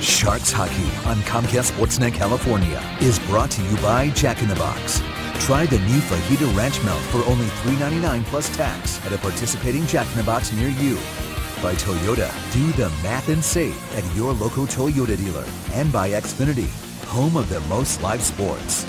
Sharks Hockey on Comcast Sportsnet California is brought to you by Jack in the Box. Try the new Fajita Ranch Melt for only $3.99 plus tax at a participating Jack in the Box near you. By Toyota, do the math and save at your local Toyota dealer. And by Xfinity, home of the most live sports.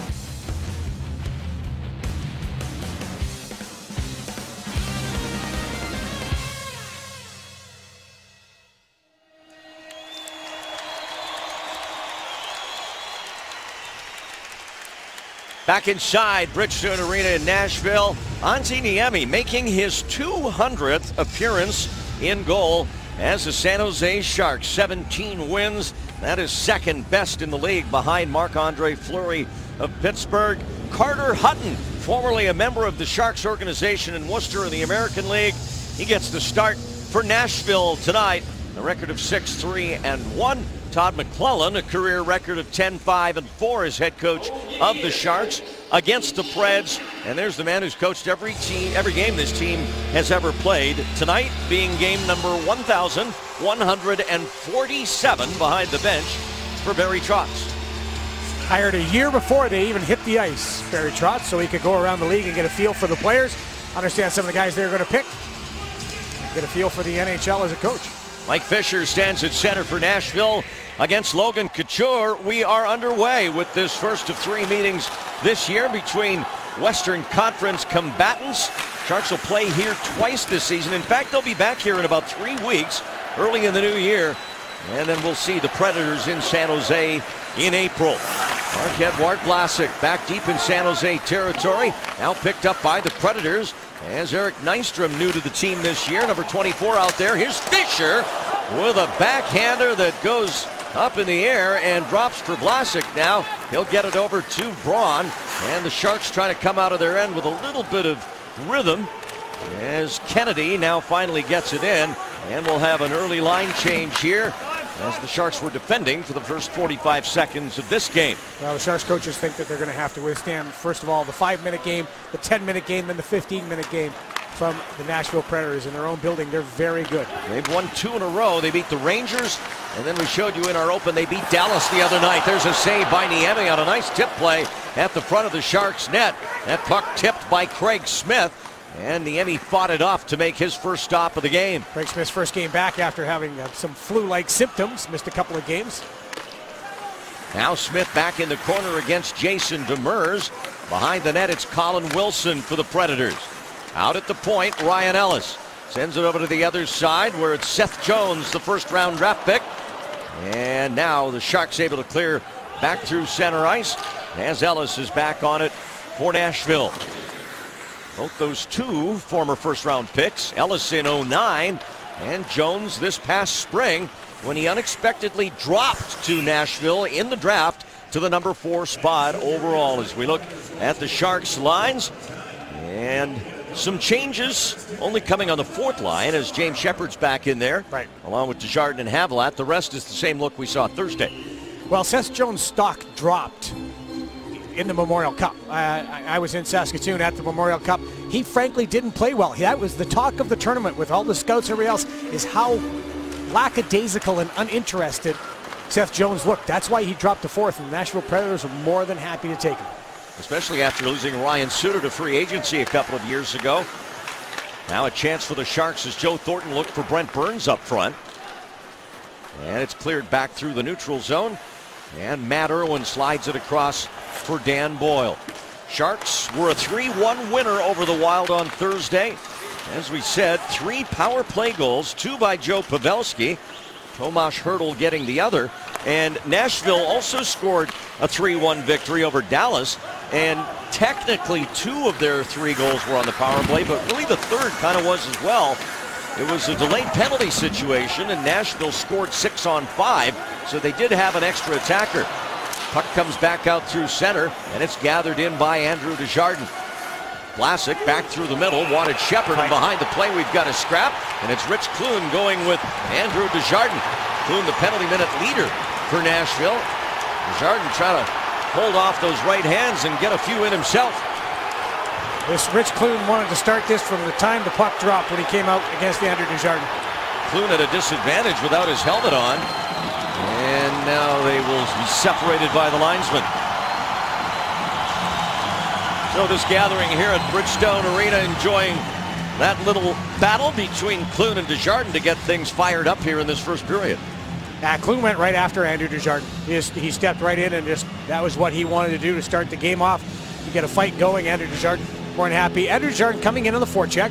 Back inside Bridgestone Arena in Nashville, Antti Niemi making his 200th appearance in goal as the San Jose Sharks. 17 wins. That is second best in the league behind Marc-Andre Fleury of Pittsburgh. Carter Hutton, formerly a member of the Sharks organization in Worcester in the American League. He gets the start for Nashville tonight. A record of 6-3-1. Todd McClellan, a career record of 10-5-4 as head coach of the Sharks against the Preds. And there's the man who's coached every game this team has ever played. Tonight being game number 1,147 behind the bench for Barry Trotz. Hired a year before they even hit the ice, Barry Trotz, so he could go around the league and get a feel for the players, understand some of the guys they're going to pick, get a feel for the NHL as a coach. Mike Fisher stands at center for Nashville against Logan Couture. We are underway with this first of three meetings this year between Western Conference combatants. Sharks will play here twice this season. In fact, they'll be back here in about 3 weeks, early in the new year. And then we'll see the Predators in San Jose in April. Marc-Edouard Vlasic back deep in San Jose territory, now picked up by the Predators. As Eric Nystrom, new to the team this year, number 24 out there. Here's Fisher with a backhander that goes up in the air and drops for Vlasic now. He'll get it over to Braun. And the Sharks trying to come out of their end with a little bit of rhythm as Kennedy now finally gets it in. And we'll have an early line change here as the Sharks were defending for the first 45 seconds of this game. Well, the Sharks coaches think that they're going to have to withstand, first of all, the 5-minute game, the 10-minute game, and the 15-minute game from the Nashville Predators in their own building. They're very good. They've won 2 in a row. They beat the Rangers, and then we showed you in our open they beat Dallas the other night. There's a save by Niemi on a nice tip play at the front of the Sharks net. That puck tipped by Craig Smith. And Niemi fought it off to make his first stop of the game. Craig Smith's first game back after having some flu-like symptoms. Missed a couple of games. Now Smith back in the corner against Jason Demers. Behind the net, it's Colin Wilson for the Predators. Out at the point, Ryan Ellis sends it over to the other side where it's Seth Jones, the first-round draft pick. And now the Sharks able to clear back through center ice as Ellis is back on it for Nashville. Both those two former first-round picks, Ellis in 09 and Jones this past spring when he unexpectedly dropped to Nashville in the draft to the number 4 spot overall. As we look at the Sharks lines, and some changes only coming on the 4th line as James Shepard's back in there, right, along with Desjardins and Havelat. The rest is the same look we saw Thursday. Well, Seth Jones' stock dropped in the Memorial Cup. I was in Saskatoon at the Memorial Cup. He frankly didn't play well. That was the talk of the tournament with all the scouts and everybody else, is how lackadaisical and uninterested Seth Jones looked. That's why he dropped to 4th, and the Nashville Predators were more than happy to take him. Especially after losing Ryan Suter to free agency a couple of years ago. Now a chance for the Sharks as Joe Thornton looked for Brent Burns up front. And it's cleared back through the neutral zone. And Matt Irwin slides it across for Dan Boyle. Sharks were a 3-1 winner over the Wild on Thursday. As we said, 3 power play goals, 2 by Joe Pavelski. Tomas Hertl getting the other. And Nashville also scored a 3-1 victory over Dallas. And technically 2 of their 3 goals were on the power play, but really the third kind of was as well. It was a delayed penalty situation, and Nashville scored 6 on 5, so they did have an extra attacker. Puck comes back out through center, and it's gathered in by Andrew Desjardins. Vlasic back through the middle, wanted Shepard, and behind the play we've got a scrap, and it's Rich Clune going with Andrew Desjardins. Clune, the penalty minute leader for Nashville. Desjardins trying to hold off those right hands and get a few in himself. This Rich Clune wanted to start this from the time the puck dropped when he came out against Andrew Desjardins. Clune at a disadvantage without his helmet on. And now they will be separated by the linesman. So this gathering here at Bridgestone Arena enjoying that little battle between Clune and Desjardins to get things fired up here in this first period. Clune went right after Andrew Desjardins. He stepped right in and that was what he wanted to do to start the game off. You get a fight going. Andrew Desjardins more than happy. Andrew Desjardins coming in on the forecheck.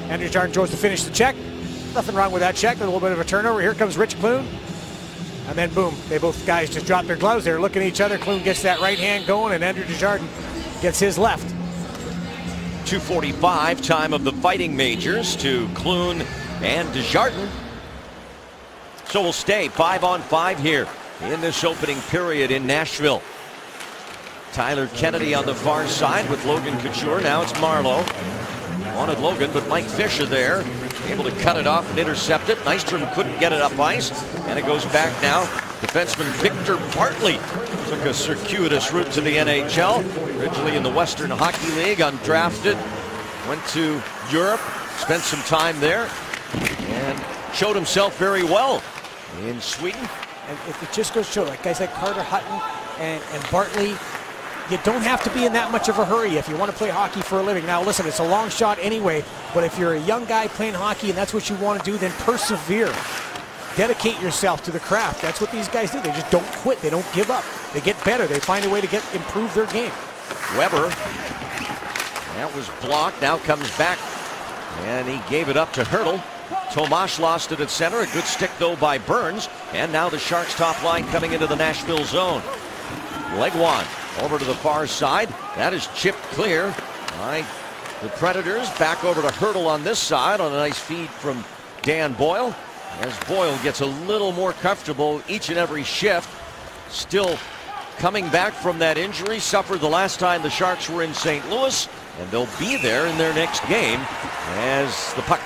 Andrew Desjardins chose to finish the check. Nothing wrong with that check. A little bit of a turnover. Here comes Rich Clune. And then boom, they both guys just drop their gloves. They're looking at each other. Clune gets that right hand going and Andrew Desjardins gets his left. 2:45 time of the fighting majors to Clune and Desjardins. So we'll stay 5-on-5 here in this opening period in Nashville. Tyler Kennedy on the far side with Logan Couture. Now it's Marleau. Wanted Logan, but Mike Fisher there, able to cut it off and intercept it. Nystrom couldn't get it up ice, and it goes back now. Defenseman Victor Bartley took a circuitous route to the NHL. Originally in the Western Hockey League, undrafted, went to Europe, spent some time there, and showed himself very well in Sweden. And it just goes to show, like guys like Carter Hutton and Bartley, you don't have to be in that much of a hurry if you want to play hockey for a living. Now listen, it's a long shot anyway, but if you're a young guy playing hockey and that's what you want to do, then persevere. Dedicate yourself to the craft. That's what these guys do. They just don't quit. They don't give up. They get better. They find a way to improve their game. Weber, that was blocked, now comes back, and he gave it up to Hertl. Tomash lost it at center. A good stick though by Burns, and now the Sharks top line coming into the Nashville zone. Legwand over to the far side. That is chipped clear by the Predators. Back over to Hertl on this side on a nice feed from Dan Boyle. As Boyle gets a little more comfortable each and every shift. Still coming back from that injury suffered the last time the Sharks were in St. Louis. And they'll be there in their next game as the puck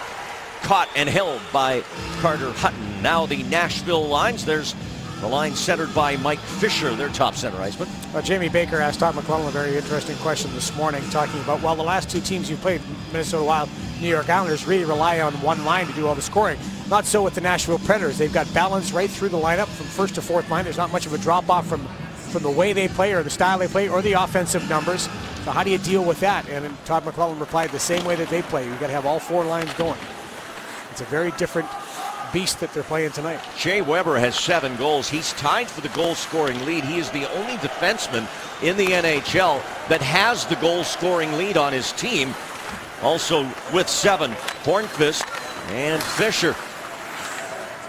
caught and held by Carter Hutton. Now the Nashville lines. There's the line centered by Mike Fisher, their top center iceman. Well, Jamie Baker asked Todd McClellan a very interesting question this morning, talking about, well, the last two teams you played, Minnesota Wild, New York Islanders, really rely on one line to do all the scoring. Not so with the Nashville Predators. They've got balance right through the lineup from first to fourth line. There's not much of a drop-off from the way they play or the style they play or the offensive numbers. So how do you deal with that? And Todd McClellan replied the same way that they play. You've got to have all four lines going. It's a very different beast that they're playing tonight. Shea Weber has 7 goals. He's tied for the goal-scoring lead. He is the only defenseman in the NHL that has the goal-scoring lead on his team. Also with 7, Hornqvist and Fisher.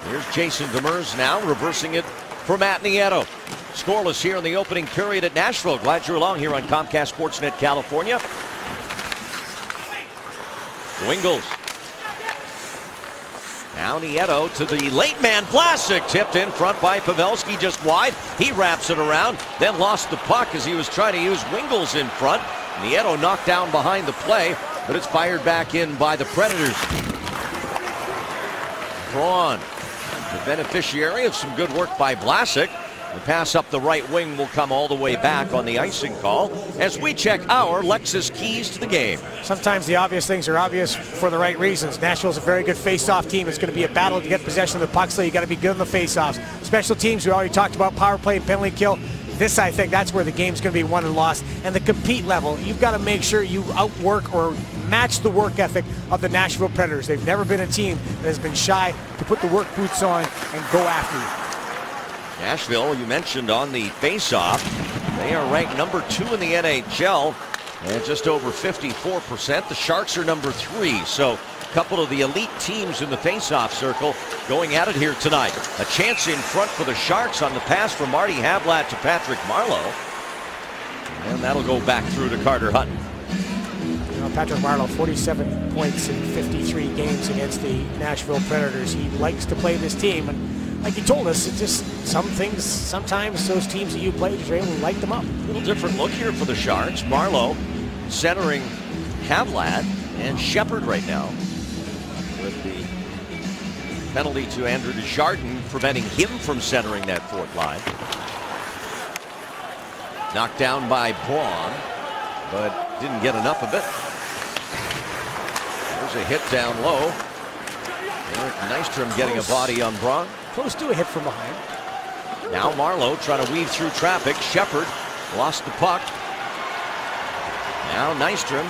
Here's Jason Demers now reversing it for Matt Nieto. Scoreless here in the opening period at Nashville. Glad you're along here on Comcast Sportsnet California. Wingles. Now Nieto to the late man Vlasic, tipped in front by Pavelski just wide. He wraps it around, then lost the puck as he was trying to use Wingles in front. Nieto knocked down behind the play, but it's fired back in by the Predators. Braun, the beneficiary of some good work by Vlasic. The pass up the right wing will come all the way back on the icing call as we check our Lexus keys to the game. Sometimes the obvious things are obvious for the right reasons. Nashville's a very good face-off team. It's going to be a battle to get possession of the puck, so you got to be good in the face-offs. Special teams, we already talked about power play and penalty kill. This, I think, that's where the game's going to be won and lost. And the compete level, you've got to make sure you outwork or match the work ethic of the Nashville Predators. They've never been a team that has been shy to put the work boots on and go after you. Nashville, you mentioned on the face-off, they are ranked number 2 in the NHL and just over 54%. The Sharks are number 3, so a couple of the elite teams in the face-off circle going at it here tonight. A chance in front for the Sharks on the pass from Marty Havlat to Patrick Marleau, and that'll go back through to Carter Hutton. You know, Patrick Marleau, 47 points in 53 games against the Nashville Predators. He likes to play this team, and like he told us, it's just some things, sometimes those teams that you play, you're able to light them up. A little different look here for the Sharks. Marleau centering Havlat and Shepard right now with the penalty to Andrew Desjardins, preventing him from centering that fourth line. Knocked down by Braun, but didn't get enough of it. There's a hit down low. Eric Nystrom getting a body on Braun. close to a hit from behind. Now Marleau trying to weave through traffic. Shepard lost the puck. Now Nystrom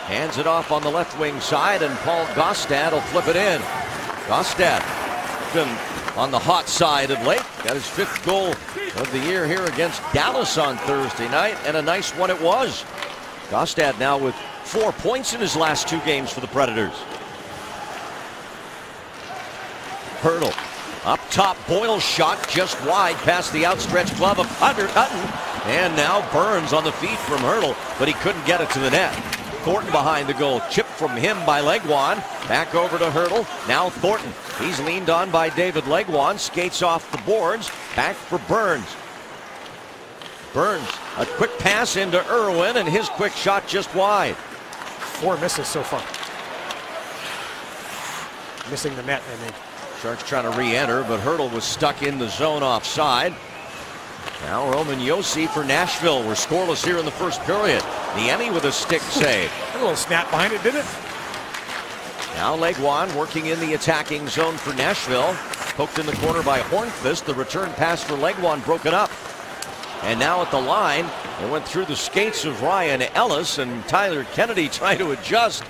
hands it off on the left wing side, and Paul Gaustad will flip it in. Gaustad been on the hot side of late. Got his 5th goal of the year here against Dallas on Thursday night, and a nice one it was. Gaustad now with 4 points in his last 2 games for the Predators. Hurdle up top, Boyle's shot just wide past the outstretched glove of Hutton. And now Burns on the feed from Hurdle, but he couldn't get it to the net. Thornton behind the goal, chipped from him by Legwand. Back over to Hurdle. Now Thornton. He's leaned on by David Legwand. Skates off the boards. Back for Burns. Burns, a quick pass into Irwin, and his quick shot just wide. 4 misses so far. Missing the net, I mean. Sharks trying to re-enter, but Hurdle was stuck in the zone offside. Now Roman Josi for Nashville. We're scoreless here in the first period. Niemi with a stick save. A little snap behind it, didn't it? Now Legwand working in the attacking zone for Nashville. Poked in the corner by Hornqvist. The return pass for Legwand broken up. And now at the line, it went through the skates of Ryan Ellis, and Tyler Kennedy trying to adjust.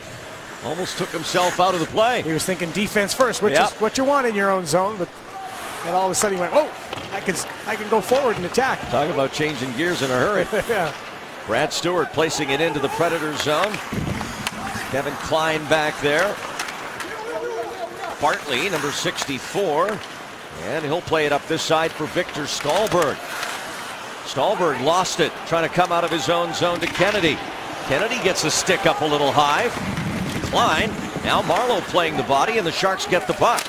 Almost took himself out of the play. He was thinking defense first, which is what you want in your own zone. But then all of a sudden he went, "Oh, I can go forward and attack." Talk about changing gears in a hurry. Yeah. Brad Stewart placing it into the Predators zone. Kevin Klein back there. Bartley, number 64. And he'll play it up this side for Victor Stahlberg. Stahlberg lost it, trying to come out of his own zone to Kennedy. Kennedy gets a stick up a little high. Klein, now Marleau playing the body, and the Sharks get the puck.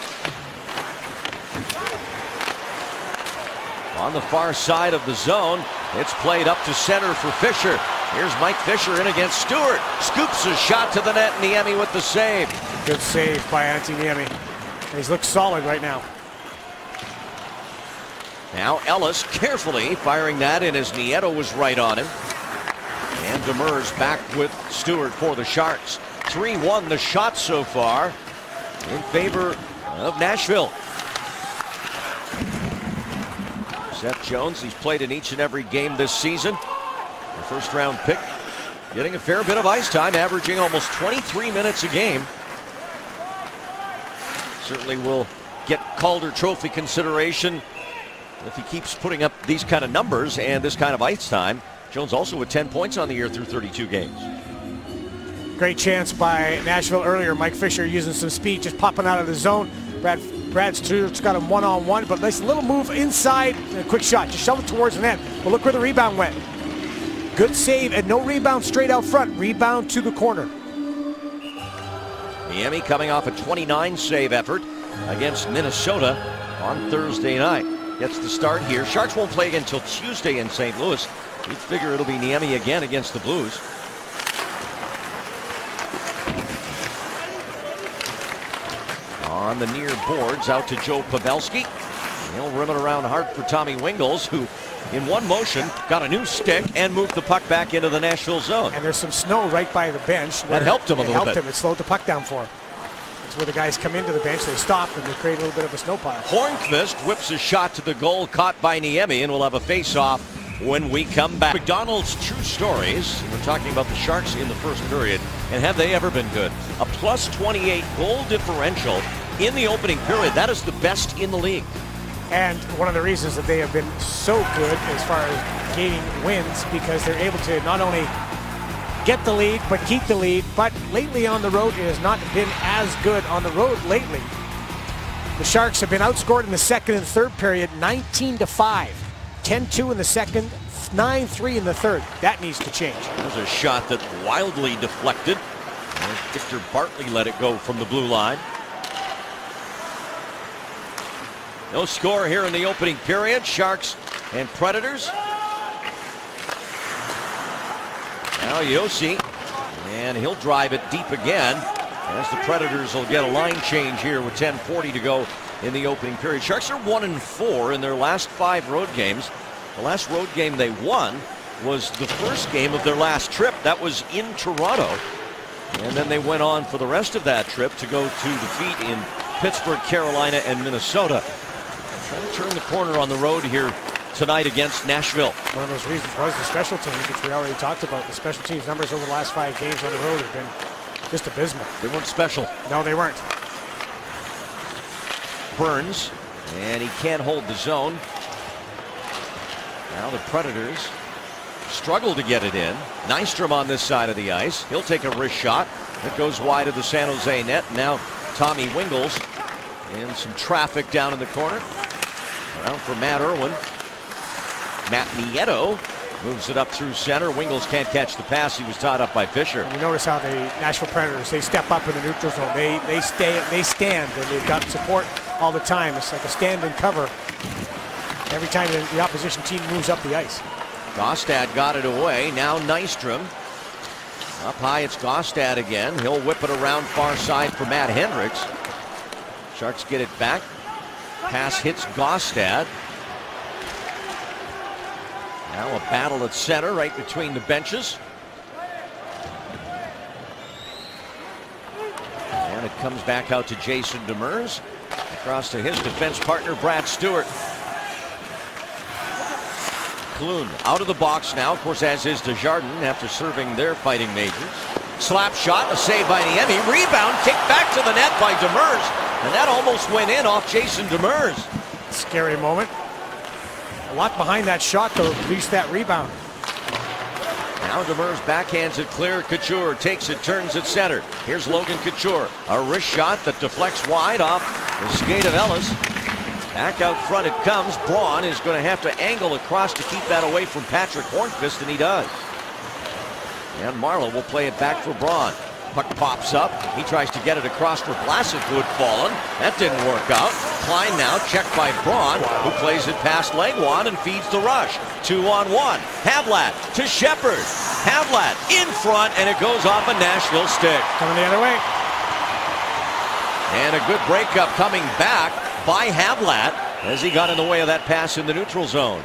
On the far side of the zone, it's played up to center for Fisher. Here's Mike Fisher in against Stewart. Scoops a shot to the net, Niemi with the save. Good save by Antti Niemi. He's looked solid right now. Now Ellis carefully firing that in as Nieto was right on him. And Demers back with Stewart for the Sharks. 3-1 the shot so far in favor of Nashville. Seth Jones, he's played in each and every game this season. The first round pick, getting a fair bit of ice time, averaging almost 23 minutes a game. Certainly will get Calder Trophy consideration if he keeps putting up these kind of numbers and this kind of ice time. Jones also with 10 points on the year through 32 games. Great chance by Nashville earlier. Mike Fisher using some speed, just popping out of the zone. Brad Stewart's got him one-on-one, but nice little move inside and a quick shot. Just shove it towards the net. But look where the rebound went. Good save and no rebound straight out front. Rebound to the corner. Niemi coming off a 29 save effort against Minnesota on Thursday night. Gets the start here. Sharks won't play again until Tuesday in St. Louis. You'd figure it'll be Niemi again against the Blues. On the near boards, out to Joe Pavelski. He'll rim it around hard for Tommy Wingels, who in one motion got a new stick and moved the puck back into the Nashville zone. And there's some snow right by the bench. That helped him a little bit. It slowed the puck down for him. That's where the guys come into the bench, they stop, and they create a little bit of a snow pile. Hornqvist whips a shot to the goal, caught by Niemi, and we'll have a face-off when we come back. McDonald's true stories. We're talking about the Sharks in the first period, and have they ever been good? A plus 28 goal differential in the opening period. That is the best in the league. And one of the reasons that they have been so good as far as gaining wins, because they're able to not only get the lead, but keep the lead. But lately on the road, it has not been as good on the road lately. The Sharks have been outscored in the second and third period 19-5. 10-2 in the second, 9-3 in the third. That needs to change. There's a shot that wildly deflected. And Victor Bartley let it go from the blue line. No score here in the opening period. Sharks and Predators. Now Josi, and he'll drive it deep again as the Predators will get a line change here with 10:40 to go in the opening period. Sharks are 1-4 in their last 5 road games. The last road game they won was the first game of their last trip. That was in Toronto. And then they went on for the rest of that trip to go to defeat in Pittsburgh, Carolina, and Minnesota. Trying to turn the corner on the road here tonight against Nashville. One of those reasons was the special teams, which we already talked about. The special teams numbers over the last 5 games on the road have been just abysmal. They weren't special. No, they weren't. Burns, and he can't hold the zone. Now the Predators struggle to get it in. Nystrom on this side of the ice. He'll take a wrist shot. It goes wide of the San Jose net. Now Tommy Wingels in some traffic down in the corner. Around for Matt Irwin. Matt Nieto moves it up through center. Wingels can't catch the pass. He was tied up by Fisher. And you notice how the Nashville Predators, they step up in the neutral zone. They stand, and they've got support all the time. It's like a stand and cover every time the opposition team moves up the ice. Gaustad got it away. Now Nystrom. Up high, it's Gaustad again. He'll whip it around far side for Matt Hendricks. Sharks get it back. Pass hits Gaustad. Now a battle at center right between the benches. And it comes back out to Jason Demers. Across to his defense partner, Brad Stewart. Clune out of the box now, of course, as is Desjardins after serving their fighting majors. Slap shot, a save by Niemi. Rebound, kicked back to the net by Demers. And that almost went in off Jason Demers. Scary moment. A lot behind that shot, though, at least that rebound. Now Demers backhands it clear. Couture takes it, turns it center. Here's Logan Couture. A wrist shot that deflects wide off the skate of Ellis. Back out front it comes. Braun is going to have to angle across to keep that away from Patrick Hornqvist, and he does. And Marlowe will play it back for Braun. Puck pops up. He tries to get it across for Vlasic, who had fallen. That didn't work out. Klein now checked by Braun, who plays it past Legwand and feeds the rush. 2-on-1. Havlat to Shepard. Havlat in front, and it goes off a Nashville stick. Coming the other way. And a good breakup coming back by Havlat as he got in the way of that pass in the neutral zone.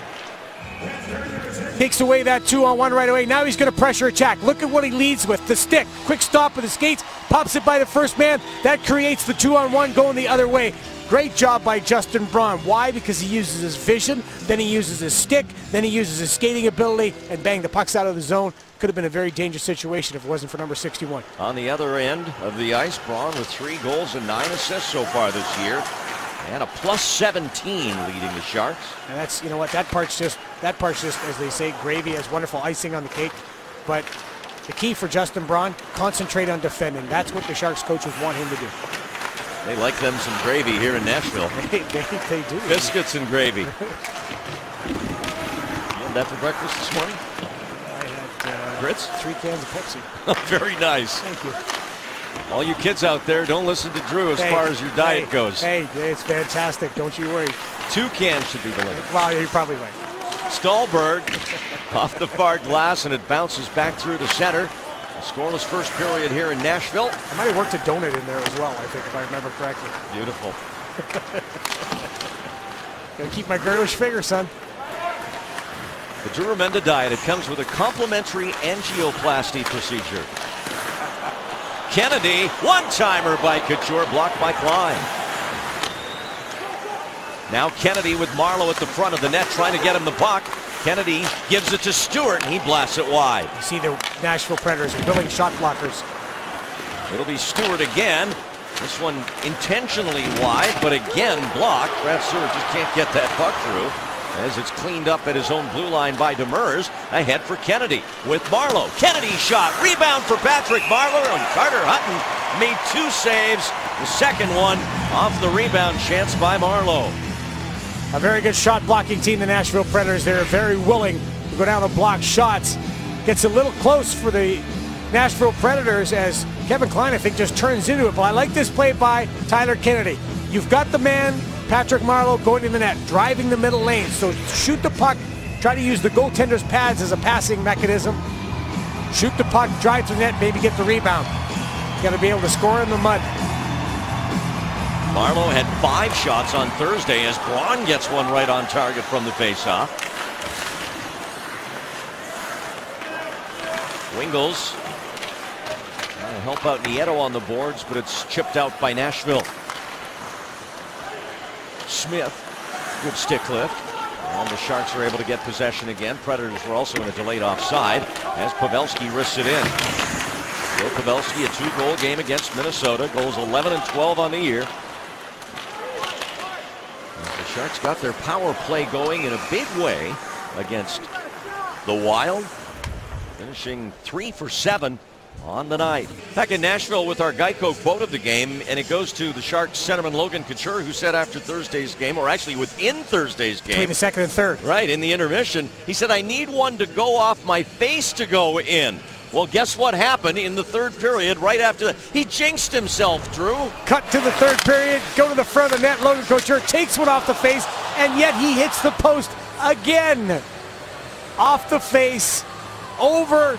Takes away that 2-on-1 right away. Now he's going to pressure attack. Look at what he leads with. The stick. Quick stop with the skates. Pops it by the first man. That creates the 2-on-1 going the other way. Great job by Justin Braun. Why? Because he uses his vision, then he uses his stick, then he uses his skating ability, and bang, the puck's out of the zone. Could have been a very dangerous situation if it wasn't for number 61. On the other end of the ice, Braun with 3 goals and 9 assists so far this year. And a +17 leading the Sharks. And that's, you know what, that part's just, as they say, gravy, as wonderful icing on the cake. But the key for Justin Braun, concentrate on defending. That's what the Sharks coaches want him to do. They like them some gravy here in Nashville. They do. Biscuits and gravy. You had that for breakfast this morning? I had grits? 3 cans of Pepsi. Very nice. Thank you. All you kids out there, don't listen to Drew as far as your diet goes. Hey, it's fantastic. Don't you worry. 2 cans should be the limit. Well, you're probably right. Stahlberg off the far glass, and it bounces back through the center. A scoreless first period here in Nashville. I might have worked a donut in there as well, I think, if I remember correctly. Beautiful. Gotta keep my girlish figure, son. The Drew Remenda diet, it comes with a complimentary angioplasty procedure. Kennedy, one-timer by Couture, blocked by Klein. Now Kennedy with Marlowe at the front of the net, trying to get him the puck. Kennedy gives it to Stewart, and he blasts it wide. You see the Nashville Predators are building shot blockers. It'll be Stewart again. This one intentionally wide, but again blocked. Brad Stewart just can't get that puck through as it's cleaned up at his own blue line by Demers. Ahead for Kennedy with Marlowe. Kennedy shot. Rebound for Patrick Marleau, and Carter Hutton made 2 saves. The second one off the rebound chance by Marlowe. A very good shot blocking team, the Nashville Predators. They're very willing to go down and block shots. Gets a little close for the Nashville Predators as Kevin Klein, I think, just turns into it. But I like this play by Tyler Kennedy. You've got the man, Patrick Marleau, going to the net, driving the middle lane. So shoot the puck, try to use the goaltender's pads as a passing mechanism. Shoot the puck, drive to the net, maybe get the rebound. You got to be able to score in the mud. Marleau had 5 shots on Thursday as Braun gets one right on target from the faceoff. Wingels trying to help out Nieto on the boards, but it's chipped out by Nashville. Smith Good stick lift. And the Sharks are able to get possession again. Predators were also in a delayed offside as Pavelski risks it in. Joe Pavelski, a 2-goal game against Minnesota. Goals 11 and 12 on the year. The Sharks got their power play going in a big way against the Wild, finishing 3 for 7 on the night. Back in Nashville with our Geico quote of the game, and it goes to the Sharks centerman Logan Couture, who said after Thursday's game, or actually within Thursday's game, between the second and third, right in the intermission, he said, "I need one to go off my face to go in." Well, guess what happened in the third period right after that? He jinxed himself, Drew. Cut to the third period, go to the front of the net. Logan Couture takes one off the face, and yet he hits the post again. Off the face, over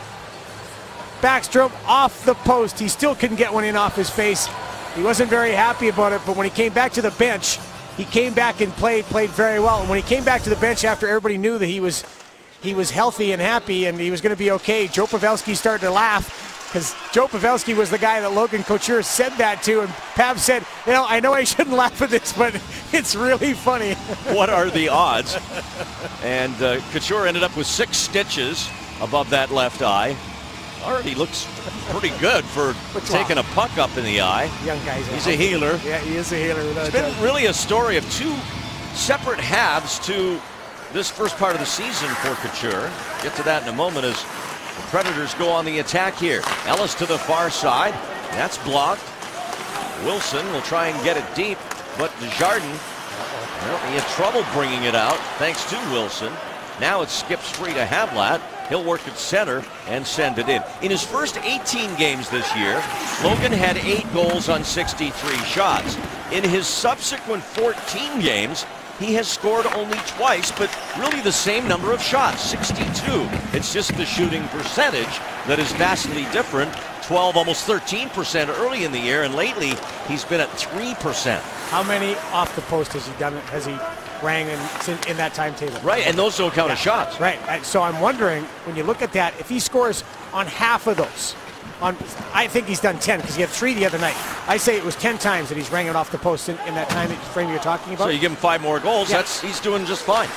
Backstrom, off the post. He still couldn't get one in off his face. He wasn't very happy about it, but when he came back to the bench, he came back and played very well. And when he came back to the bench after everybody knew that he was healthy and happy and he was going to be okay, Joe Pavelski started to laugh, because Joe Pavelski was the guy that Logan Couture said that to, and Pav said, I know I shouldn't laugh at this, but it's really funny. What are the odds? And Couture ended up with 6 stitches above that left eye. Already looks pretty good for taking a puck up in the eye. Young guys. He's a healer. Yeah, he is a healer. It's been really a story of 2 separate halves to this first part of the season for Couture. Get to that in a moment as the Predators go on the attack here. Ellis to the far side. That's blocked. Wilson will try and get it deep, but Desjardins, well, he had trouble bringing it out thanks to Wilson. Now it skips free to Havlat. He'll work at center and send it in. In his first 18 games this year, Logan had 8 goals on 63 shots. In his subsequent 14 games, he has scored only twice, but really the same number of shots, 62. It's just the shooting percentage that is vastly different. 12, almost 13% early in the year, and lately he's been at 3%. How many off the post has he done? Has he rang in that timetable? Right, and those don't count as shots. Right, so I'm wondering, when you look at that, if he scores on half of those, I think he's done 10, because he had 3 the other night. I say it was 10 times that he's rang it off the post in that time frame you're talking about. So you give him 5 more goals, he's doing just fine.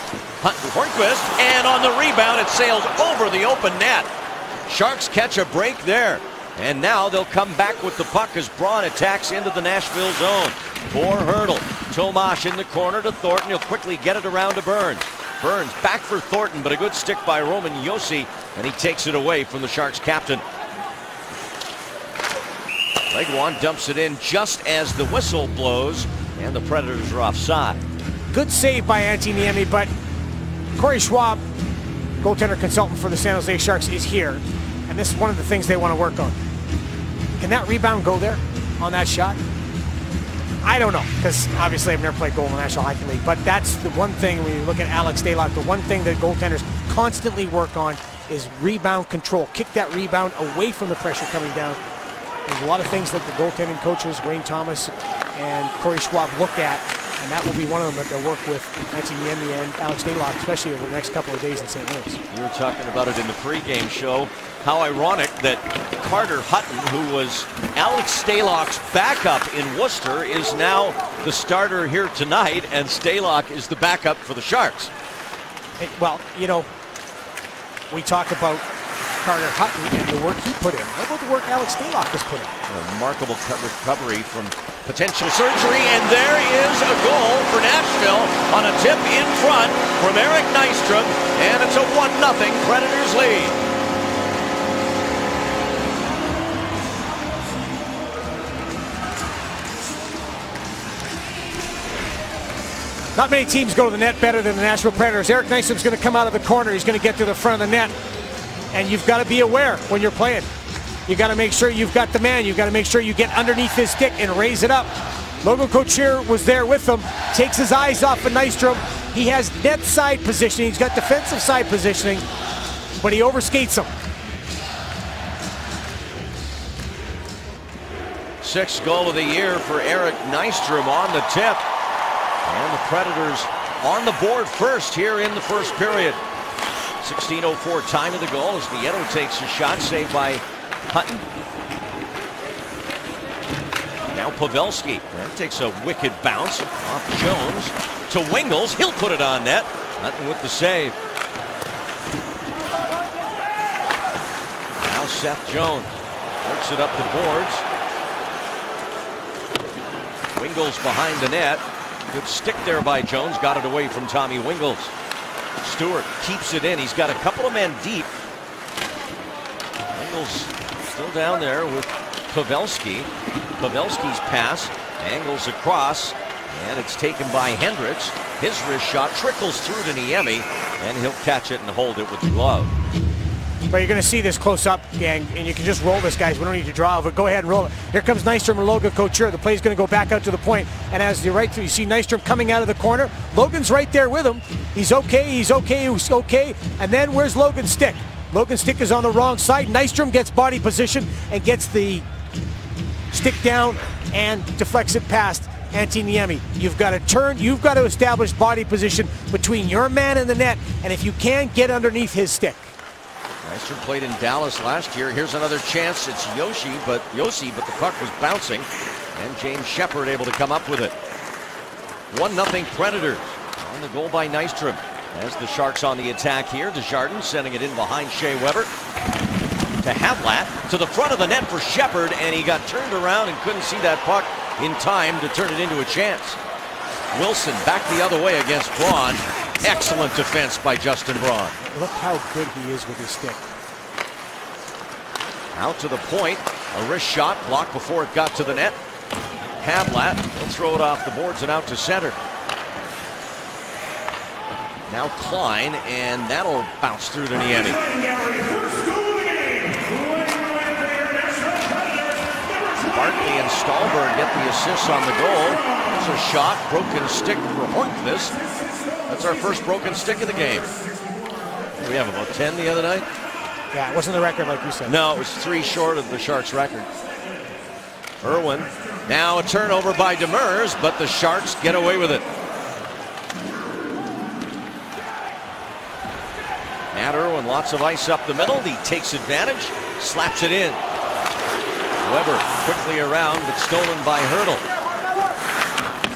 Hornqvist, and on the rebound, it sails over the open net. Sharks catch a break there. And now they'll come back with the puck as Braun attacks into the Nashville zone. For Hurdle. Tomash in the corner to Thornton. He'll quickly get it around to Burns. Burns back for Thornton, but a good stick by Roman Josi, and he takes it away from the Sharks captain. Legwand dumps it in just as the whistle blows, and the Predators are offside. Good save by Antti Niemi, but Corey Schwab, goaltender consultant for the San Jose Sharks, is here, and this is one of the things they want to work on. Can that rebound go there on that shot? I don't know, because obviously I've never played goal in the National Hockey League, but that's the one thing when you look at Alex Stalock, the one thing that goaltenders constantly work on is rebound control. Kick that rebound away from the pressure coming down. There's a lot of things that the goaltending coaches, Wayne Thomas and Corey Schwab, look at, and that will be one of them that they'll work with Antti Niemi and Alex Stalock, especially over the next couple of days in St. Louis. We were talking about it in the pregame show. How ironic that Carter Hutton, who was Alex Stalock's backup in Worcester, is now the starter here tonight, and Stalock is the backup for the Sharks. Well, you know, we talk about Carter Hutton and the work he put in. What about the work Alex Stalock has put in? A remarkable recovery from potential surgery, and there is a goal for Nashville on a tip in front from Eric Nystrom, and it's a 1-0 Predators lead. Not many teams go to the net better than the Nashville Predators. Eric Nystrom's going to come out of the corner. He's going to get to the front of the net. And you've got to be aware when you're playing. You've got to make sure you've got the man. You've got to make sure you get underneath his stick and raise it up. Logan Couture was there with him. Takes his eyes off of Nystrom. He has net side positioning. He's got defensive side positioning. But he overskates him. 6th goal of the year for Eric Nystrom on the tip. And the Predators on the board first here in the first period. 16:04 time of the goal as Nieto takes a shot, saved by Hutton. Now Pavelski. That takes a wicked bounce off Jones. to Wingels. He'll put it on net. Nothing with the save. Now Seth Jones works it up the boards. Wingels behind the net. Good stick there by Jones. Got it away from Tommy Wingels. Stewart keeps it in. He's got a couple of men deep. Wingels still down there with Pavelski. Pavelski's pass angles across, and it's taken by Hendricks. His wrist shot trickles through to Niemi, and he'll catch it and hold it with the glove. But you're going to see this close up, gang, and you can just roll this, guys. We don't need to draw, but go ahead and roll it. Here comes Nystrom and Logan Couture. The play's going to go back out to the point, and as you're right through, you see Nystrom coming out of the corner. Logan's right there with him. He's okay, he's okay, he's okay. And then where's Logan's stick? Logan's stick is on the wrong side. Nystrom gets body position and gets the stick down and deflects it past Antti Niemi. You've got to turn, you've got to establish body position between your man and the net, and if you can, get underneath his stick. Nystrom played in Dallas last year. Here's another chance. It's Yossi, but the puck was bouncing, and James Shepard able to come up with it. 1-0 Predators on the goal by Nystrom. As the Sharks on the attack here, Desjardins sending it in behind Shea Weber to Havlat to the front of the net for Shepard, and he got turned around and couldn't see that puck in time to turn it into a chance. Wilson back the other way against Braun. Excellent defense by Justin Braun. Look how good he is with his stick. Out to the point. A wrist shot blocked before it got to the net. Havlat will throw it off the boards and out to center. Now Klein, and that'll bounce through to Niemi. Barkley and Stahlberg get the assists on the goal. There's a shot, broken stick for Hornqvist. That's our first broken stick of the game. We have about 10 the other night. Yeah, it wasn't the record like you said. No, it was 3 short of the Sharks record. Irwin, now a turnover by Demers, but the Sharks get away with it. Matt Irwin, lots of ice up the middle. He takes advantage, slaps it in. Weber quickly around, but stolen by Hurdle.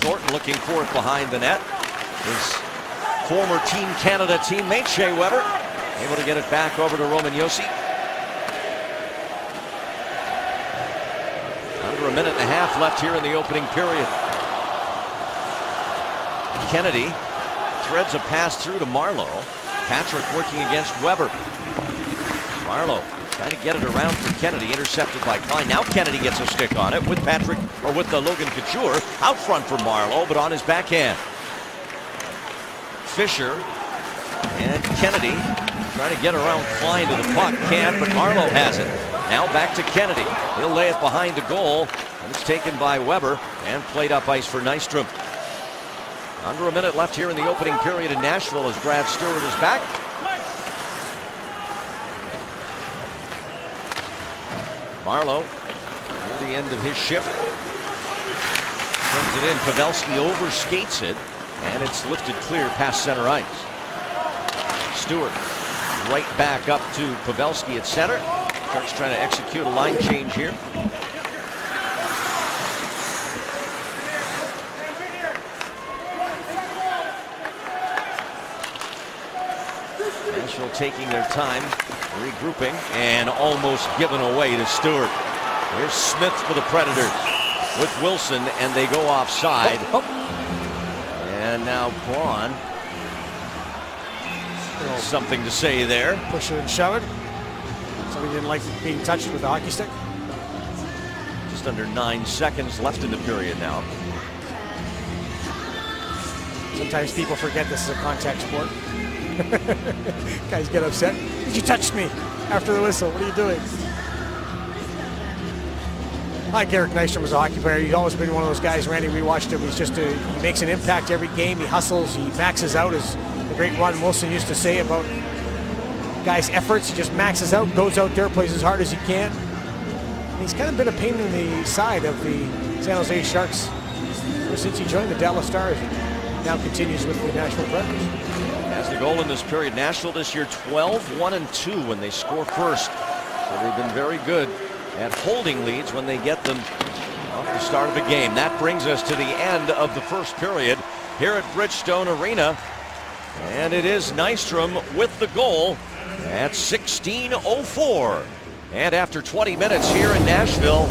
Thornton looking for it behind the net. His former Team Canada teammate, Shea Weber, able to get it back over to Roman Josi. Under a minute and a half left here in the opening period. Kennedy threads a pass through to Marleau. Patrick working against Weber. Marleau trying to get it around for Kennedy, intercepted by Klein. Now Kennedy gets a stick on it with Patrick, or with the Logan Couture out front for Marleau, but on his backhand. Fisher and Kennedy trying to get around Klein to the puck. Can't, but Marleau has it. Now back to Kennedy. He'll lay it behind the goal, and it's taken by Weber and played up ice for Nystrom. Under a minute left here in the opening period in Nashville as Brad Stewart is back. Marleau near the end of his shift. Sends it in. Pavelski overskates it, and it's lifted clear past center ice. Stewart right back up to Pavelski at center. Sharks trying to execute a line change here. Nashville taking their time, regrouping, and almost given away to Stewart. Here's Smith for the Predators with Wilson, and they go offside. And now Braun. Something to say there. Push it and shove it. Somebody didn't like being touched with a hockey stick. Just under 9 seconds left in the period now. Sometimes people forget this is a contact sport. Guys get upset. You touched me after the whistle. What are you doing? I like Eric Nystrom as a hockey player. He's always been one of those guys, Randy, we watched him. He's just he makes an impact every game. He hustles. He maxes out, as the great Ron Wilson used to say about guys' efforts. He just maxes out, goes out there, plays as hard as he can. And he's kind of been a pain in the side of the San Jose Sharks ever since he joined the Dallas Stars. And now continues with the Nashville Predators. As the goal in this period, Nashville this year 12-1-2 when they score first. So they've been very good at holding leads when they get them off the start of a game. That brings us to the end of the first period. here at Bridgestone Arena. And it is Nystrom with the goal at 16:04. And after 20 minutes here in Nashville,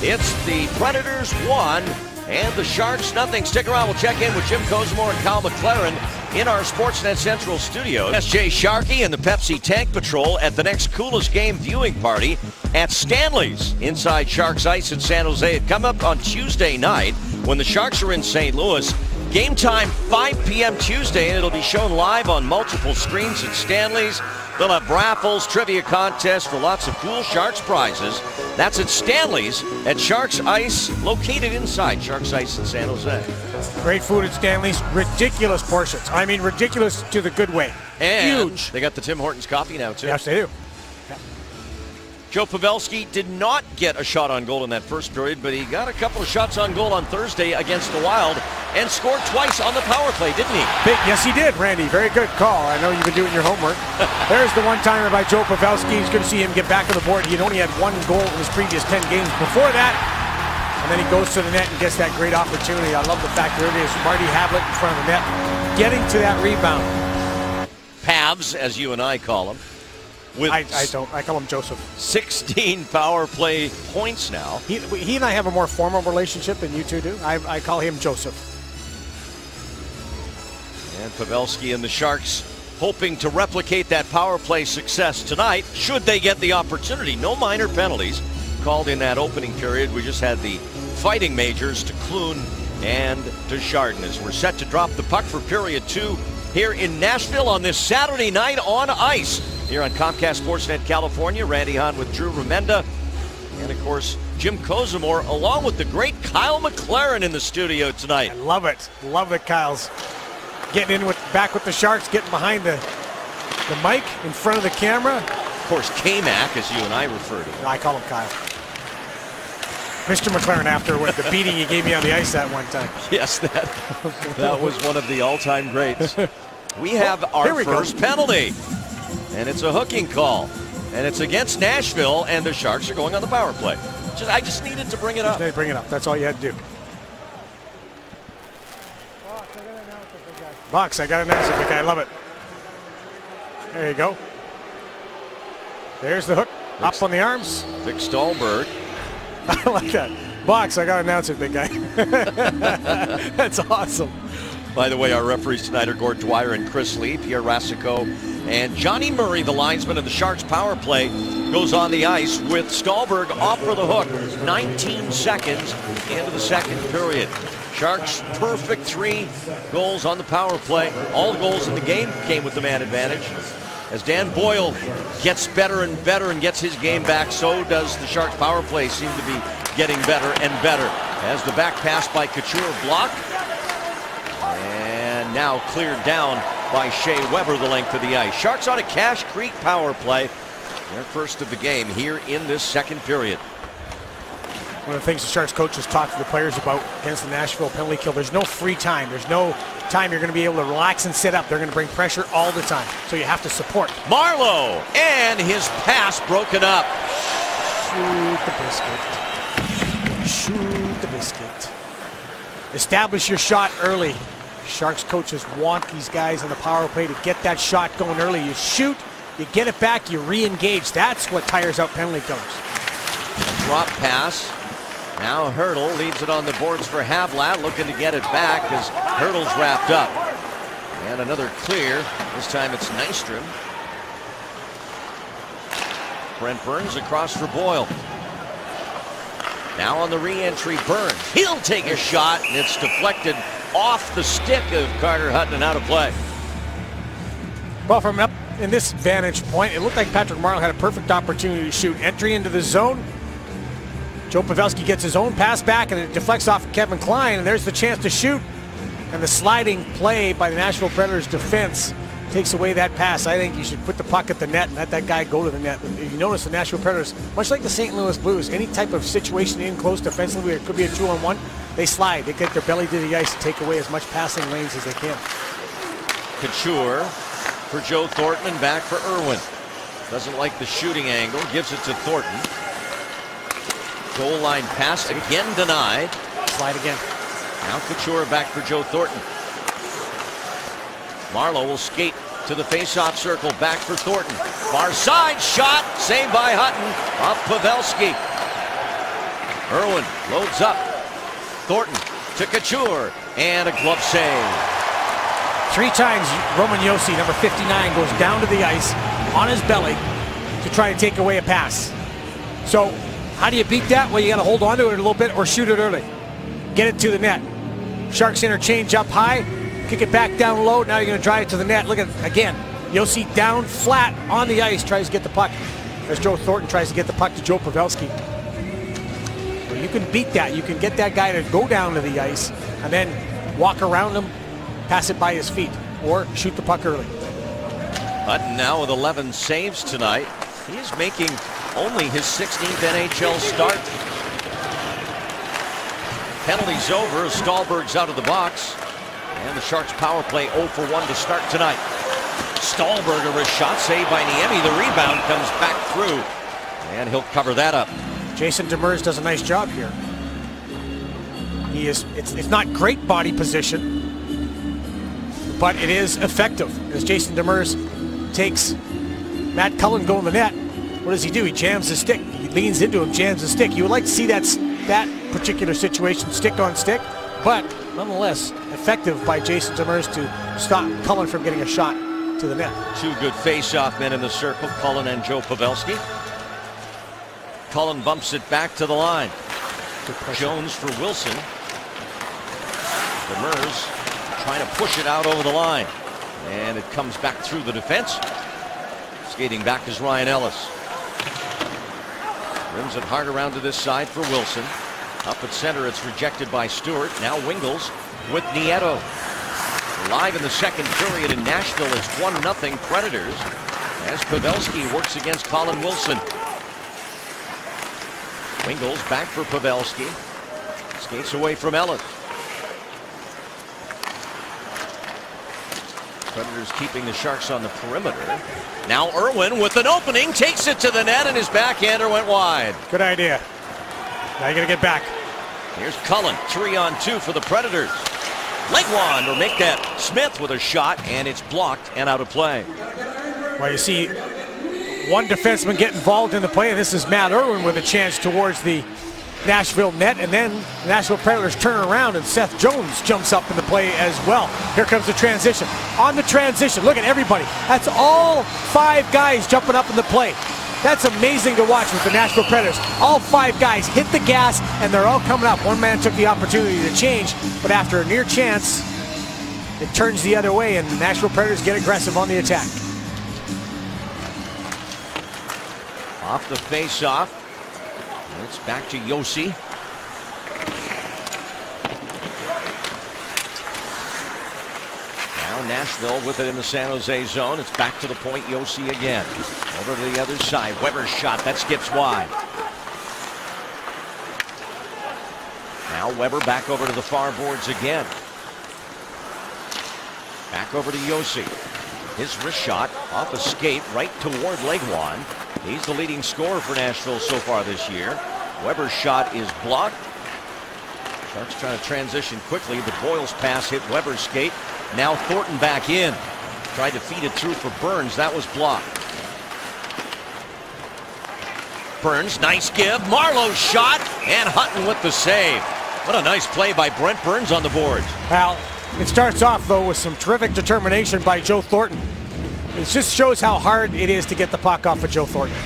it's the Predators 1 and the Sharks nothing. Stick around. We'll check in with Jim Kozimor and Kyle McLaren in our Sportsnet Central studio. SJ Sharkey and the Pepsi Tank Patrol at the next Coolest Game viewing party at Stanley's inside Sharks Ice in San Jose. It come up on Tuesday night when the Sharks are in St. Louis. Game time 5 p.m. Tuesday, and it'll be shown live on multiple screens at Stanley's. They'll have raffles, trivia contests for lots of cool Sharks prizes. That's at Stanley's at Sharks Ice, located inside Sharks Ice in San Jose. Great food at Stanley's. Ridiculous portions. I mean, ridiculous to the good way. And huge. They got the Tim Hortons coffee now, too. Yes, they do. Joe Pavelski did not get a shot on goal in that first period, but he got a couple of shots on goal on Thursday against the Wild and scored twice on the power play, didn't he? Yes, he did, Randy. Very good call. I know you've been doing your homework. There's the one-timer by Joe Pavelski. It's good to see him get back on the board. He'd only had one goal in his previous 10 games before that. And then he goes to the net and gets that great opportunity. I love the fact that it is Marty Havlat in front of the net, getting to that rebound. Pavs, as you and I call him. I don't. I call him Joseph. 16 power play points now. He and I have a more formal relationship than you two do. I call him Joseph. And Pavelski and the Sharks hoping to replicate that power play success tonight, should they get the opportunity. No minor penalties called in that opening period. We just had the fighting majors to Clune and to Chardon as we're set to drop the puck for period 2 here in Nashville on this Saturday night on ice. Here on Comcast Sportsnet California, Randy Hahn with Drew Remenda. And, of course, Jim Kozimor, along with the great Kyle McLaren in the studio tonight. I love it. Love it, Kyle's. Getting in back with the Sharks, getting behind the mic in front of the camera. Of course, K-Mac, as you and I refer to him. I call him Kyle. Mr. McLaren, after the beating he gave me on the ice that one time. Yes, that was one of the all-time greats. We have our first penalty. And it's a hooking call. And it's against Nashville, and the Sharks are going on the power play. I just needed to bring it up. Bring it up. That's all you had to do. Box, I got an answer, big guy. I love it. There you go. There's the hook. Up on the arms. Vic Stahlberg. I like that. Box, I got an answer, big guy. That's awesome. By the way, our referees tonight are Gord Dwyer and Chris Lee. Pierre Racicot and Johnny Murray, the linesman of the Sharks power play, goes on the ice with Stahlberg off for the hook. 19 seconds into the second period. Sharks perfect 3 goals on the power play. All the goals in the game came with the man advantage. As Dan Boyle gets better and better and gets his game back, so does the Sharks power play seem to be getting better and better. As the back pass by Couture blocked. And now cleared down by Shea Weber the length of the ice. Sharks on a Cache Creek power play. Their first of the game here in this second period. One of the things the Sharks coaches talk to the players about against the Nashville penalty kill, there's no free time. There's no time you're going to be able to relax and sit up. They're going to bring pressure all the time. So you have to support. Marleau, and his pass broken up. Shoot the biscuit. Shoot the biscuit. Establish your shot early. Sharks coaches want these guys on the power play to get that shot going early. You shoot, you get it back, you re-engage. That's what tires out penalty killers. Drop pass. Now Hertl leaves it on the boards for Havlat, looking to get it back as Hertl's wrapped up. And another clear. This time it's Nystrom. Brent Burns across for Boyle. Now on the re-entry, Burns. He'll take a shot, and it's deflected off the stick of Carter Hutton and out of play. Well, from up in this vantage point, it looked like Patrick Marleau had a perfect opportunity to shoot. Entry into the zone. Joe Pavelski gets his own pass back, and it deflects off of Kevin Klein, and there's the chance to shoot. And the sliding play by the Nashville Predators defense takes away that pass. I think you should put the puck at the net and let that guy go to the net. If you notice, the Nashville Predators, much like the St. Louis Blues, any type of situation in close defensively, where it could be a 2-on-1, they slide. They get their belly to the ice to take away as much passing lanes as they can. Couture for Joe Thornton and back for Irwin. Doesn't like the shooting angle, gives it to Thornton. Goal line pass again denied. Slide again. Now Couture back for Joe Thornton. Marlowe will skate to the face-off circle, back for Thornton. Far side shot, saved by Hutton, off Pavelski. Irwin loads up. Thornton to Couture, and a glove save. 3 times Roman Josi, number 59, goes down to the ice on his belly to try to take away a pass. So how do you beat that? Well, you got to hold on to it a little bit or shoot it early. Get it to the net. Sharks interchange up high, kick it back down low. Now you're going to drive it to the net. Look at, again, Josi down flat on the ice, tries to get the puck as Joe Thornton tries to get the puck to Joe Pavelski. So you can beat that. You can get that guy to go down to the ice and then walk around him, pass it by his feet, or shoot the puck early. Hutton now with 11 saves tonight. He is making only his 16th NHL start. Penalty's over. Stahlberg's out of the box. And the Sharks power play 0 for 1 to start tonight. Stahlberg, a wrist shot saved by Niemi. The rebound comes back through. And he'll cover that up. Jason Demers does a nice job here. He is, it's not great body position, but it is effective. As Jason Demers takes Matt Cullen going the net, what does he do? He jams the stick. He leans into him, jams the stick. You would like to see that particular situation, stick on stick, but nonetheless effective by Jason Demers to stop Cullen from getting a shot to the net. 2 good face-off men in the circle, Cullen and Joe Pavelski. Cullen bumps it back to the line. Jones for Wilson. Demers trying to push it out over the line, and it comes back through the defense. Skating back is Ryan Ellis. Rims it hard around to this side for Wilson. Up at center, it's rejected by Stewart. Now Wingels with Nieto. Live in the second period in Nashville, it's 1-0 Predators as Pavelski works against Colin Wilson. Wingels back for Pavelski. Skates away from Ellis. Predators keeping the Sharks on the perimeter. Now Irwin with an opening, takes it to the net, and his backhander went wide. Good idea. Now you got to get back. Here's Cullen, 3-on-2 for the Predators. Legwand will make that. Smith with a shot, and it's blocked and out of play. Well, you see one defenseman get involved in the play, and this is Matt Irwin with a chance towards the Nashville net, and then the Nashville Predators turn around and Seth Jones jumps up in the play as well. Here comes the transition. On the transition, look at everybody. That's all 5 guys jumping up in the play. That's amazing to watch with the Nashville Predators. All 5 guys hit the gas and they're all coming up. One man took the opportunity to change, but after a near chance, it turns the other way and the Nashville Predators get aggressive on the attack. Off the face-off. It's back to Josi. Now Nashville with it in the San Jose zone. It's back to the point. Josi again. Over to the other side. Weber's shot. That skips wide. Now Weber back over to the far boards again. Back over to Josi. His wrist shot off a skate right toward Legwand. He's the leading scorer for Nashville so far this year. Weber's shot is blocked. Sharks trying to transition quickly, but Boyle's pass hit Weber's skate. Now Thornton back in. Tried to feed it through for Burns. That was blocked. Burns, nice give. Marlowe's shot, and Hutton with the save. What a nice play by Brent Burns on the boards. Well, it starts off, though, with some terrific determination by Joe Thornton. It just shows how hard it is to get the puck off of Joe Thornton.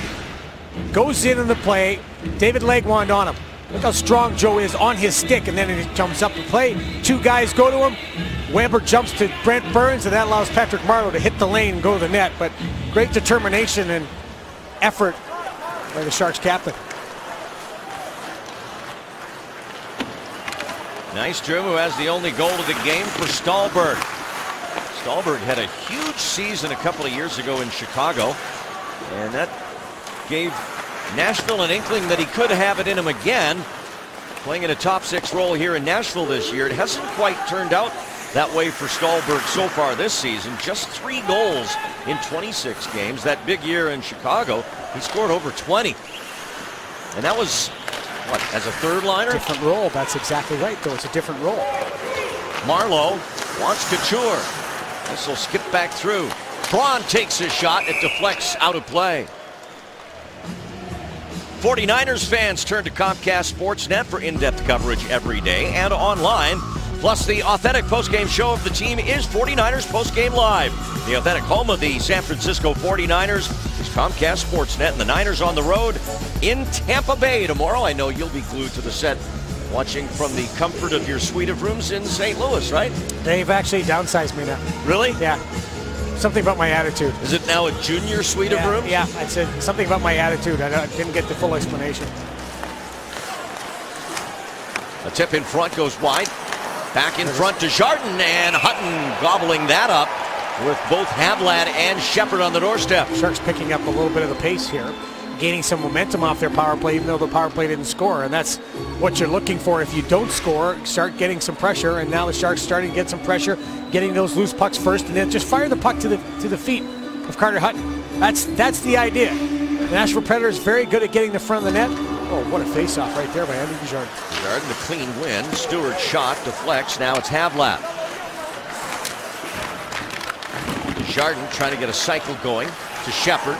Goes in the play. David Legwand on him. Look how strong Joe is on his stick, and then he jumps up the play. 2 guys go to him. Weber jumps to Brent Burns, and that allows Patrick Marleau to hit the lane and go to the net. But great determination and effort by the Sharks captain. Nystrom, who has the only goal of the game for Stahlberg. Stahlberg had a huge season a couple of years ago in Chicago, and that gave Nashville an inkling that he could have it in him again, playing in a top 6 role here in Nashville this year. It hasn't quite turned out that way for Stahlberg so far this season. Just 3 goals in 26 games. That big year in Chicago, he scored over 20. And that was, what, as a third liner? Different role. That's exactly right, though. It's a different role. Marleau wants Couture. This will skip back through. Braun takes his shot. It deflects out of play. 49ers fans turn to Comcast Sportsnet for in-depth coverage every day and online. Plus, the authentic postgame show of the team is 49ers Postgame Live. The authentic home of the San Francisco 49ers is Comcast Sportsnet, and the Niners on the road in Tampa Bay tomorrow. I know you'll be glued to the set watching from the comfort of your suite of rooms in St. Louis, right? They've actually downsized me now. Really? Yeah. Something about my attitude. Is it now a junior suite of rooms? Yeah, I said something about my attitude. I didn't get the full explanation. A tip in front goes wide. Back in front to Jardin, and Hutton gobbling that up with both Havlat and Shepard on the doorstep. Sharks picking up a little bit of the pace here, gaining some momentum off their power play, even though the power play didn't score. And that's what you're looking for. If you don't score, start getting some pressure. And now the Sharks starting to get some pressure, getting those loose pucks first, and then just fire the puck to the feet of Carter Hutton. That's the idea. The Nashville Predators very good at getting the front of the net. Oh, what a face-off right there by Andrew Desjardins. Desjardins, the clean win. Stewart's shot deflects. Now it's Havlat. Desjardins trying to get a cycle going to Shepard.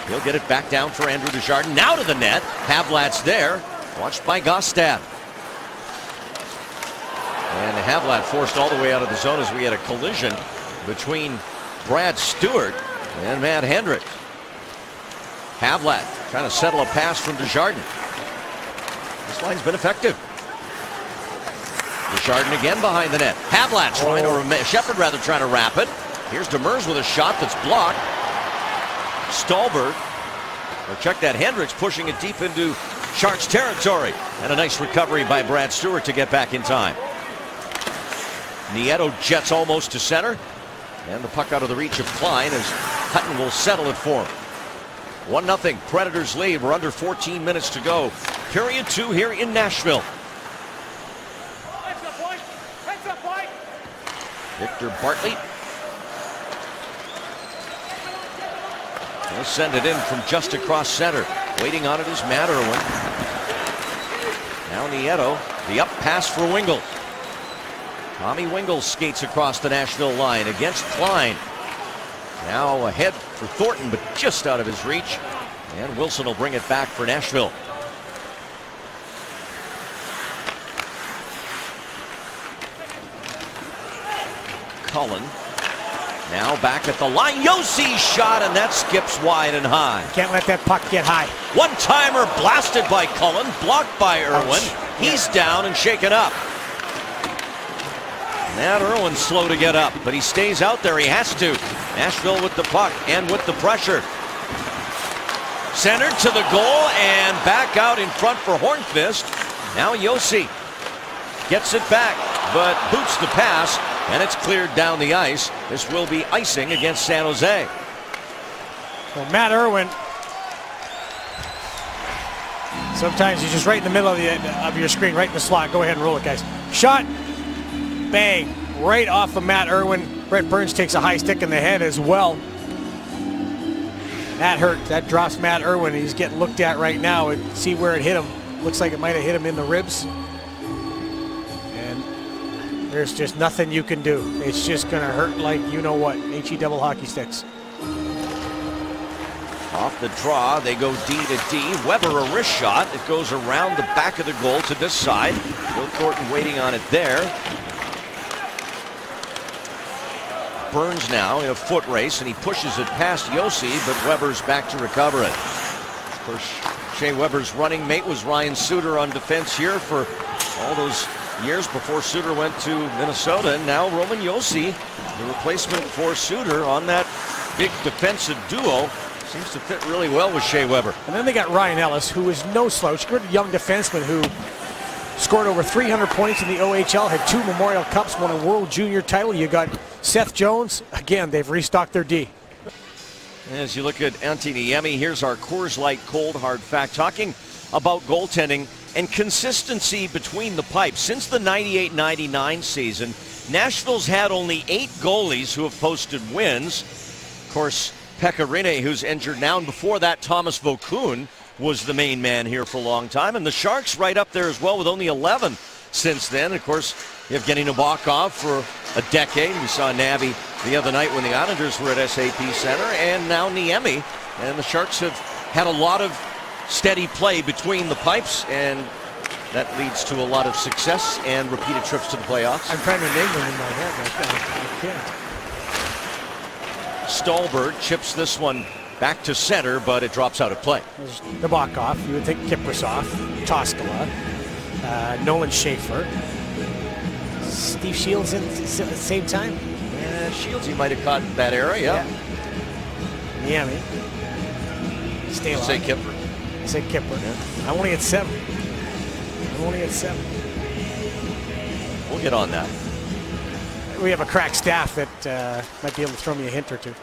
He'll get it back down for Andrew Desjardins. Now to the net. Havlat's there. Watched by Gostad. And Havlat forced all the way out of the zone as we had a collision between Brad Stewart and Matt Hendricks. Havlat trying to settle a pass from Desjardins. This line's been effective. Desjardins again behind the net. Havlat trying to, Shepard rather trying to wrap it. Here's Demers with a shot that's blocked. Stallberg, or check that, Hendricks pushing it deep into Sharks territory. And a nice recovery by Brad Stewart to get back in time. Nieto jets almost to center. And the puck out of the reach of Klein as Hutton will settle it for him. 1-0 Predators lead. We're under 14 minutes to go. Period 2 here in Nashville. Victor Bartley. He'll send it in from just across center. Waiting on it is Matt Irwin. Now Nieto. The up pass for Wingle. Tommy Wingle skates across the Nashville line against Klein. Now ahead for Thornton, but just out of his reach. And Wilson will bring it back for Nashville. Cullen. Now back at the line. Josi shot, and that skips wide and high. Can't let that puck get high. One-timer blasted by Cullen, blocked by Irwin. Ouch. He's down and shaken up. Matt Irwin's slow to get up, but he stays out there. He has to. Nashville with the puck and with the pressure. Centered to the goal and back out in front for Hornqvist. Now Josi gets it back, but boots the pass, and it's cleared down the ice. This will be icing against San Jose. Well, Matt Irwin, sometimes he's just right in the middle of your screen, right in the slot. Go ahead and roll it, guys. Shot. Bang, right off of Matt Irwin. Brent Burns takes a high stick in the head as well. That hurt. That drops Matt Irwin. He's getting looked at right now. See where it hit him. Looks like it might have hit him in the ribs. And there's just nothing you can do. It's just going to hurt like you know what. HE double hockey sticks. Off the draw, they go D to D. Weber a wrist shot. It goes around the back of the goal to this side. Bill Thornton waiting on it there. Burns now in a foot race, and he pushes it past Josi, but Weber's back to recover it. Of course, Shea Weber's running mate was Ryan Suter on defense here for all those years before Suter went to Minnesota, and now Roman Josi, the replacement for Suter on that big defensive duo. Seems to fit really well with Shea Weber. And then they got Ryan Ellis, who is no slouch. Good young defenseman who scored over 300 points in the OHL, had 2 Memorial Cups, won a World Junior title. You got Seth Jones. Again, they've restocked their D. As you look at Antti Niemi, here's our Coors Light Cold Hard Fact, talking about goaltending and consistency between the pipes. Since the 98-99 season, Nashville's had only 8 goalies who have posted wins. Of course, Pekka Rinne, who's injured now, and before that, Thomas Vokoun was the main man here for a long time. And the Sharks right up there as well with only 11 since then. Of course, Evgeny Nabokov for a decade. We saw Nabby the other night when the Islanders were at SAP Center, and now Niemi. And the Sharks have had a lot of steady play between the pipes, and that leads to a lot of success and repeated trips to the playoffs. I'm trying to name them in my head. I can't. Stolberg chips this one back to center, but it drops out of play. Nabokov, you would think Kiprasov, Toskala, Nolan Schaefer, Steve Shields in at the same time. Shields, he might have caught that era, yeah. Niemi. Stalock. Say Kipper. I say Kipper. Yeah. I'm only at 7. We'll get on that. We have a crack staff that might be able to throw me a hint or two.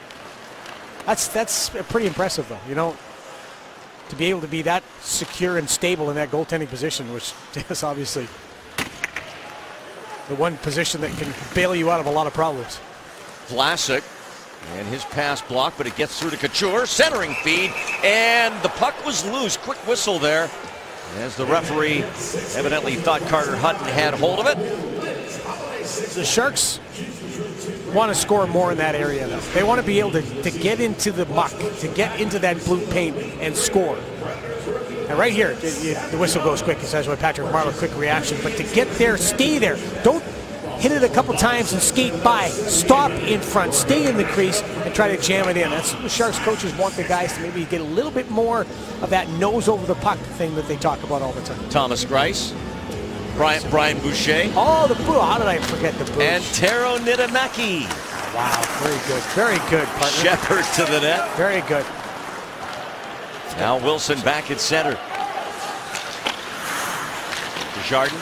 That's pretty impressive, though. You know, to be able to be that secure and stable in that goaltending position, which is obviously the one position that can bail you out of a lot of problems. Vlasic and his pass blocked, but it gets through to Couture. Centering feed, and the puck was loose. Quick whistle there, as the referee evidently thought Carter Hutton had hold of it. The Sharks want to score more in that area, though. They want to be able to get into the muck, to get into that blue paint and score. And right here, the whistle goes quick, because that's why Patrick Marleau, quick reaction. But to get there, stay there. Don't hit it a couple times and skate by. Stop in front, stay in the crease, and try to jam it in. That's what the Sharks coaches want the guys to maybe get a little bit more of that nose over the puck thing that they talk about all the time. Thomas Greiss, Brian Boucher. Oh, the boo. How did I forget the boo? And Tero Niittymaki. Wow, very good. Very good, partner. Shepard to the net. Very good. Now Wilson back at center. Desjardins.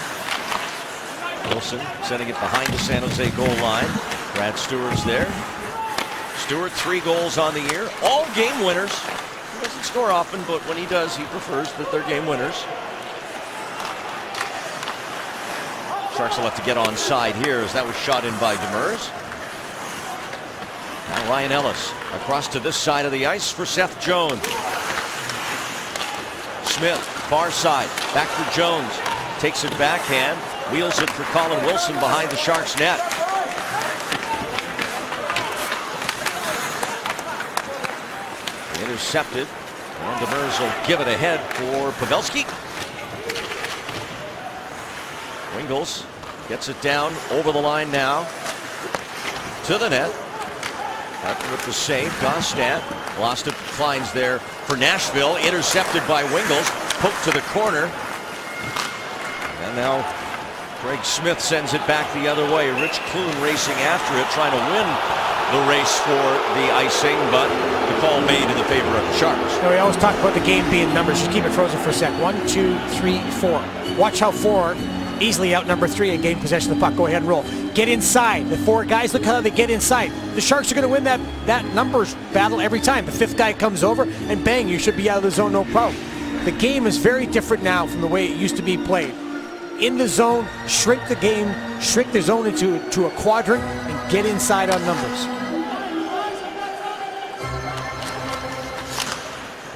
Wilson sending it behind the San Jose goal line. Brad Stewart's there. Stewart, 3 goals on the year. All game winners. He doesn't score often, but when he does, he prefers that they're game winners. Sharks will have to get on side here, as that was shot in by Demers. Now Ryan Ellis across to this side of the ice for Seth Jones. Smith, far side, back for Jones. Takes it backhand, wheels it for Colin Wilson behind the Sharks net. Intercepted, and Demers will give it ahead for Pavelski. Wingels gets it down over the line now to the net. Up with the save, Gostat lost it. Klein's there for Nashville, intercepted by Wingels, poked to the corner. And now Craig Smith sends it back the other way. Rich Clune racing after it, trying to win the race for the icing, but the call made in the favor of the Sharks. We always talk about the game being numbers. Just keep it frozen for a sec. 1, 2, 3, 4. Watch how 4 easily outnumber 3 and gain possession of the puck. Go ahead and roll. Get inside. The 4 guys, look how they get inside. The Sharks are going to win that numbers battle every time. The 5th guy comes over, and bang, you should be out of the zone, no problem. The game is very different now from the way it used to be played. In the zone, shrink the game, shrink the zone into a quadrant, and get inside on numbers.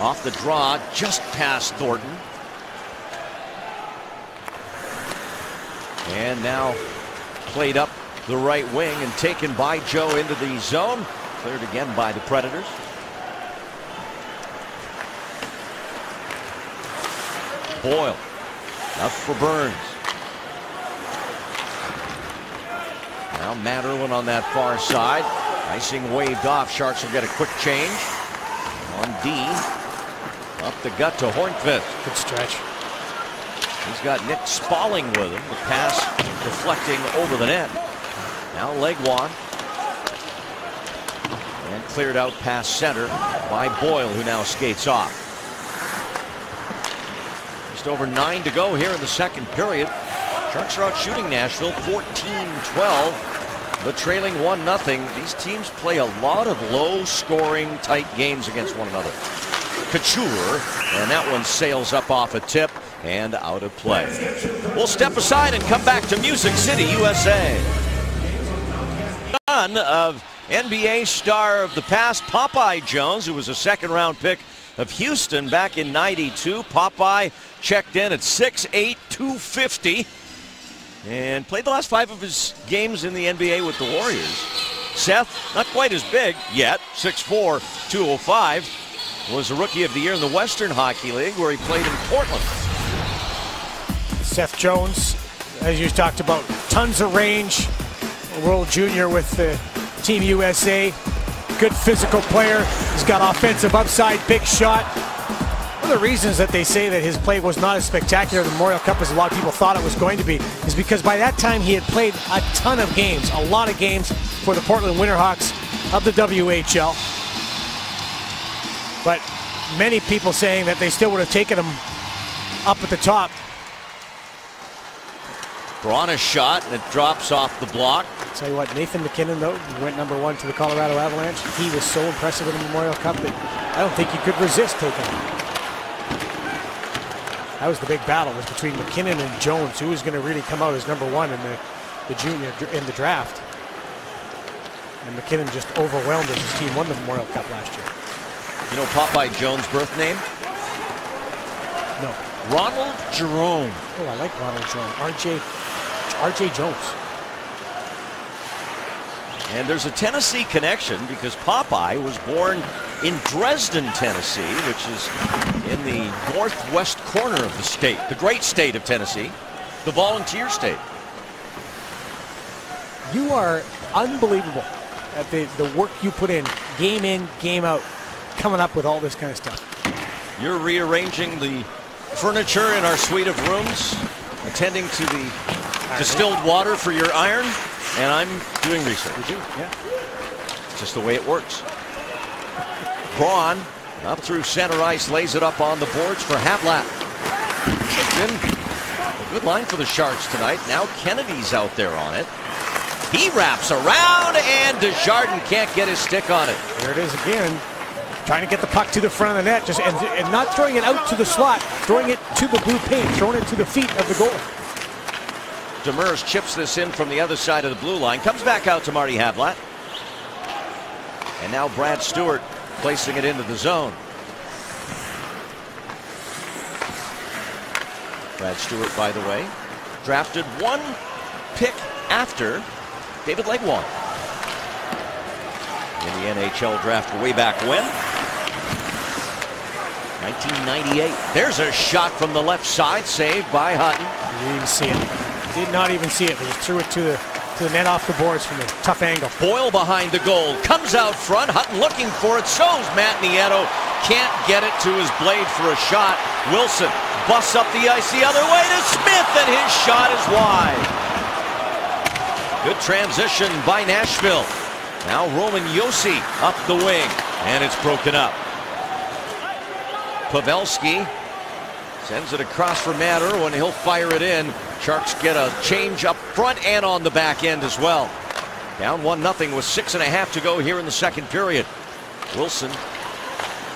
Off the draw, just past Thornton. And now played up the right wing and taken by Joe into the zone. Cleared again by the Predators. Boyle up for Burns. Now Matterlin on that far side. Icing waved off. Sharks will get a quick change. On D. Up the gut to Hornqvist. Good stretch. He's got Nick Spalling with him. The pass deflecting over the net. Now Legwand. And cleared out past center by Boyle, who now skates off. Just over 9 to go here in the second period. Sharks are out shooting Nashville 14-12, but trailing 1-0. These teams play a lot of low-scoring, tight games against one another. Couture, and that one sails up off a tip and out of play. We'll step aside and come back to Music City, USA. Son of NBA star of the past, Popeye Jones, who was a second-round pick of Houston back in '92. Popeye checked in at 6'8", 250, and played the last 5 of his games in the NBA with the Warriors. Seth, not quite as big yet, 6'4", 205, was a Rookie of the Year in the Western Hockey League where he played in Portland. Seth Jones, as you talked about, tons of range. World Junior with the Team USA. Good physical player. He's got offensive upside, big shot. One of the reasons that they say that his play was not as spectacular in the Memorial Cup as a lot of people thought it was going to be is because by that time he had played a ton of games, a lot of games for the Portland Winterhawks of the WHL. But many people saying that they still would have taken him up at the top. Braun a shot, and it drops off the block. Tell you what, Nathan MacKinnon, though, went #1 to the Colorado Avalanche. He was so impressive in the Memorial Cup that I don't think you could resist taking him. That was the big battle, was between MacKinnon and Jones, who was going to really come out as #1 in the junior in the draft. And MacKinnon just overwhelmed as his team won the Memorial Cup last year. You know Popeye Jones' birth name? No. Ronald Jerome. Oh, I like Ronald Jerome. R.J. Jones. And there's a Tennessee connection because Popeye was born in Dresden, Tennessee, which is in the northwest corner of the state, the great state of Tennessee, the volunteer state. You are unbelievable at the work you put in, game out, coming up with all this kind of stuff. You're rearranging the furniture in our suite of rooms, attending to the distilled water for your iron, and I'm doing research. You do, yeah. It's just the way it works. Braun up through center ice, lays it up on the boards for Havlat. It's been a good line for the Sharks tonight. Now Kennedy's out there on it. He wraps around, and Desjardins can't get his stick on it. There it is again. Trying to get the puck to the front of the net, just and not throwing it out to the slot, throwing it to the blue paint, throwing it to the feet of the goalie. Demers chips this in from the other side of the blue line, comes back out to Marty Havlat. And now Brad Stewart placing it into the zone. Brad Stewart, by the way, drafted 1 pick after David Legwand in the NHL draft way back when. 1998. There's a shot from the left side, saved by Hutton. Didn't even see it. Did not even see it. They just threw it to the net off the boards from a tough angle. Boyle behind the goal, comes out front. Hutton looking for it. So's Matt Nieto. Can't get it to his blade for a shot. Wilson busts up the ice the other way to Smith, and his shot is wide. Good transition by Nashville. Now Roman Josi up the wing, and it's broken up. Pavelski sends it across for Matt Irwin. He'll fire it in. Sharks get a change up front and on the back end as well. Down 1-0 with 6.5 to go here in the second period. Wilson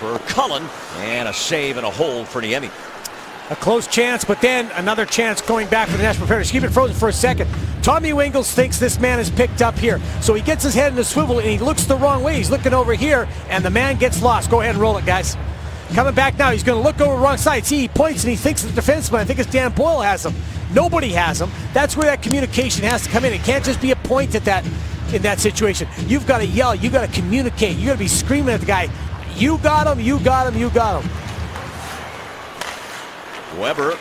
for Cullen, and a save and a hold for Niemi. A close chance, but then another chance going back for the National Predators. Keep it frozen for a second. Tommy Wingels thinks this man is picked up here. So he gets his head in the swivel and he looks the wrong way. He's looking over here and the man gets lost. Go ahead and roll it, guys. Coming back now. He's going to look over the wrong side. See, he points and he thinks the defenseman, I think it's Dan Boyle, has him. Nobody has him. That's where that communication has to come in. It can't just be a point at that in that situation. You've got to yell. You've got to communicate. You've got to be screaming at the guy. You got him. You got him. You got him. Weber.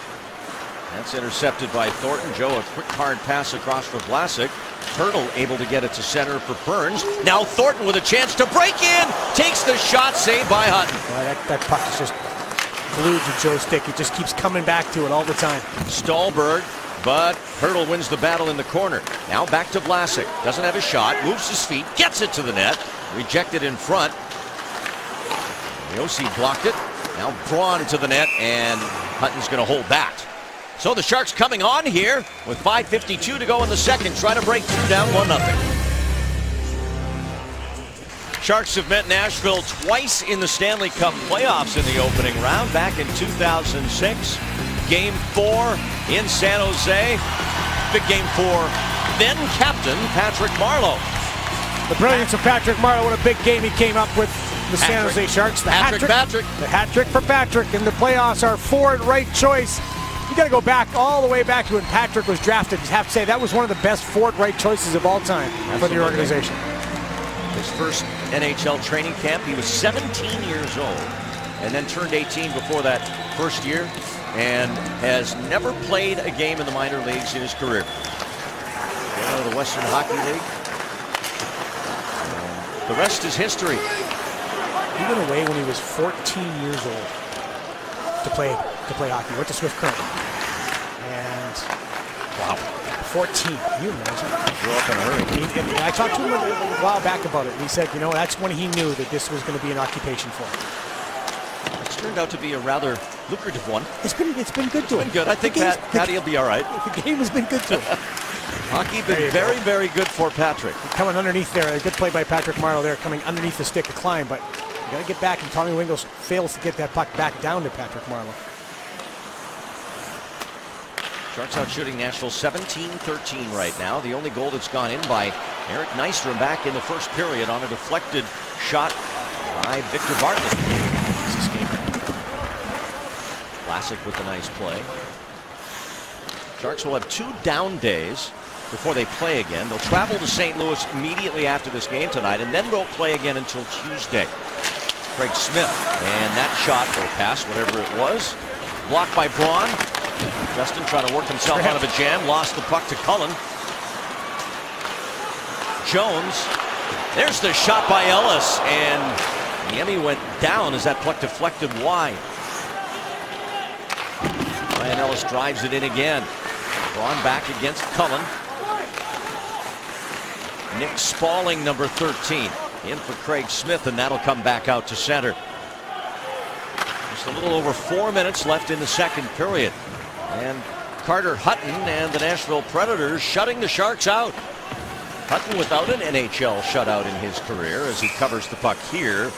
That's intercepted by Thornton. Joe, a quick hard pass across for Vlasic. Hurdle able to get it to center for Burns. Now Thornton with a chance to break in. Takes the shot, saved by Hutton. Well, that puck is just glued to Joe's stick. He just keeps coming back to it all the time. Stallberg, but Hurdle wins the battle in the corner. Now back to Vlasic. Doesn't have a shot. Moves his feet. Gets it to the net. Rejected in front. Josi blocked it. Now Braun to the net, and Hutton's going to hold that. So the Sharks coming on here with 5:52 to go in the second, trying to break through down 1-0. Sharks have met Nashville twice in the Stanley Cup playoffs in the opening round, back in 2006. Game 4 in San Jose. Big game for then captain Patrick Marleau. The brilliance of Patrick Marleau, what a big game he came up with the San Jose Sharks. The Patrick. The hat trick for Patrick, and the playoffs are forward right choice. You got to go back all the way back to when Patrick was drafted. I have to say that was one of the best forward right choices of all time for the organization. His first NHL training camp, he was 17 years old and then turned 18 before that first year and has never played a game in the minor leagues in his career. The Western Hockey League. The rest is history. He went away when he was 14 years old to play hockey. Went to Swift Current. And wow, 14. Can you imagine? Grew up in a hurry. I talked to him a while back about it. And he said, you know, that's when he knew that this was going to be an occupation for him. It's turned out to be a rather lucrative one. It's been good to him. Been good. I think Patty will be all right. The game has been good to him. Hockey been very, very good for Patrick. Coming underneath there, a good play by Patrick Marleau there, coming underneath the stick of Klein, but you got to get back, and Tommy Wingels fails to get that puck back down to Patrick Marleau. Sharks out shooting Nashville 17-13 right now. The only goal that's gone in by Eric Nystrom back in the first period on a deflected shot by Victor Bartlett. Classic with a nice play. Sharks will have 2 down days before they play again. They'll travel to St. Louis immediately after this game tonight, and then won't play again until Tuesday. Craig Smith, and that shot or pass, whatever it was, blocked by Braun. Justin trying to work himself out of a jam, lost the puck to Cullen. Jones, there's the shot by Ellis, and Niemi went down as that puck deflected wide. Ryan Ellis drives it in again. Braun back against Cullen. Nick Spaulding, number 13, in for Craig Smith, and that'll come back out to center. Just a little over 4 minutes left in the second period. And Carter Hutton and the Nashville Predators shutting the Sharks out. Hutton without an NHL shutout in his career as he covers the puck here.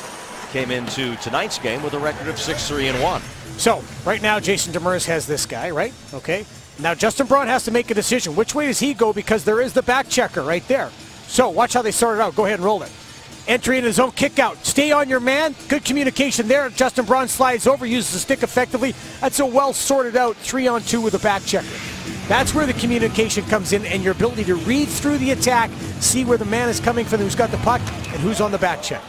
Came into tonight's game with a record of 6-3-1. So, right now, Jason Demers has this guy, right? Okay. Now, Justin Braun has to make a decision. Which way does he go? Because there is the back checker right there. So, watch how they start it out. Go ahead and roll it. Entry in his own kick out. Stay on your man. Good communication there. Justin Braun slides over, uses the stick effectively. That's a well sorted out 3-on-2 with a back checker. That's where the communication comes in, and your ability to read through the attack, see where the man is coming from, who's got the puck, and who's on the back check.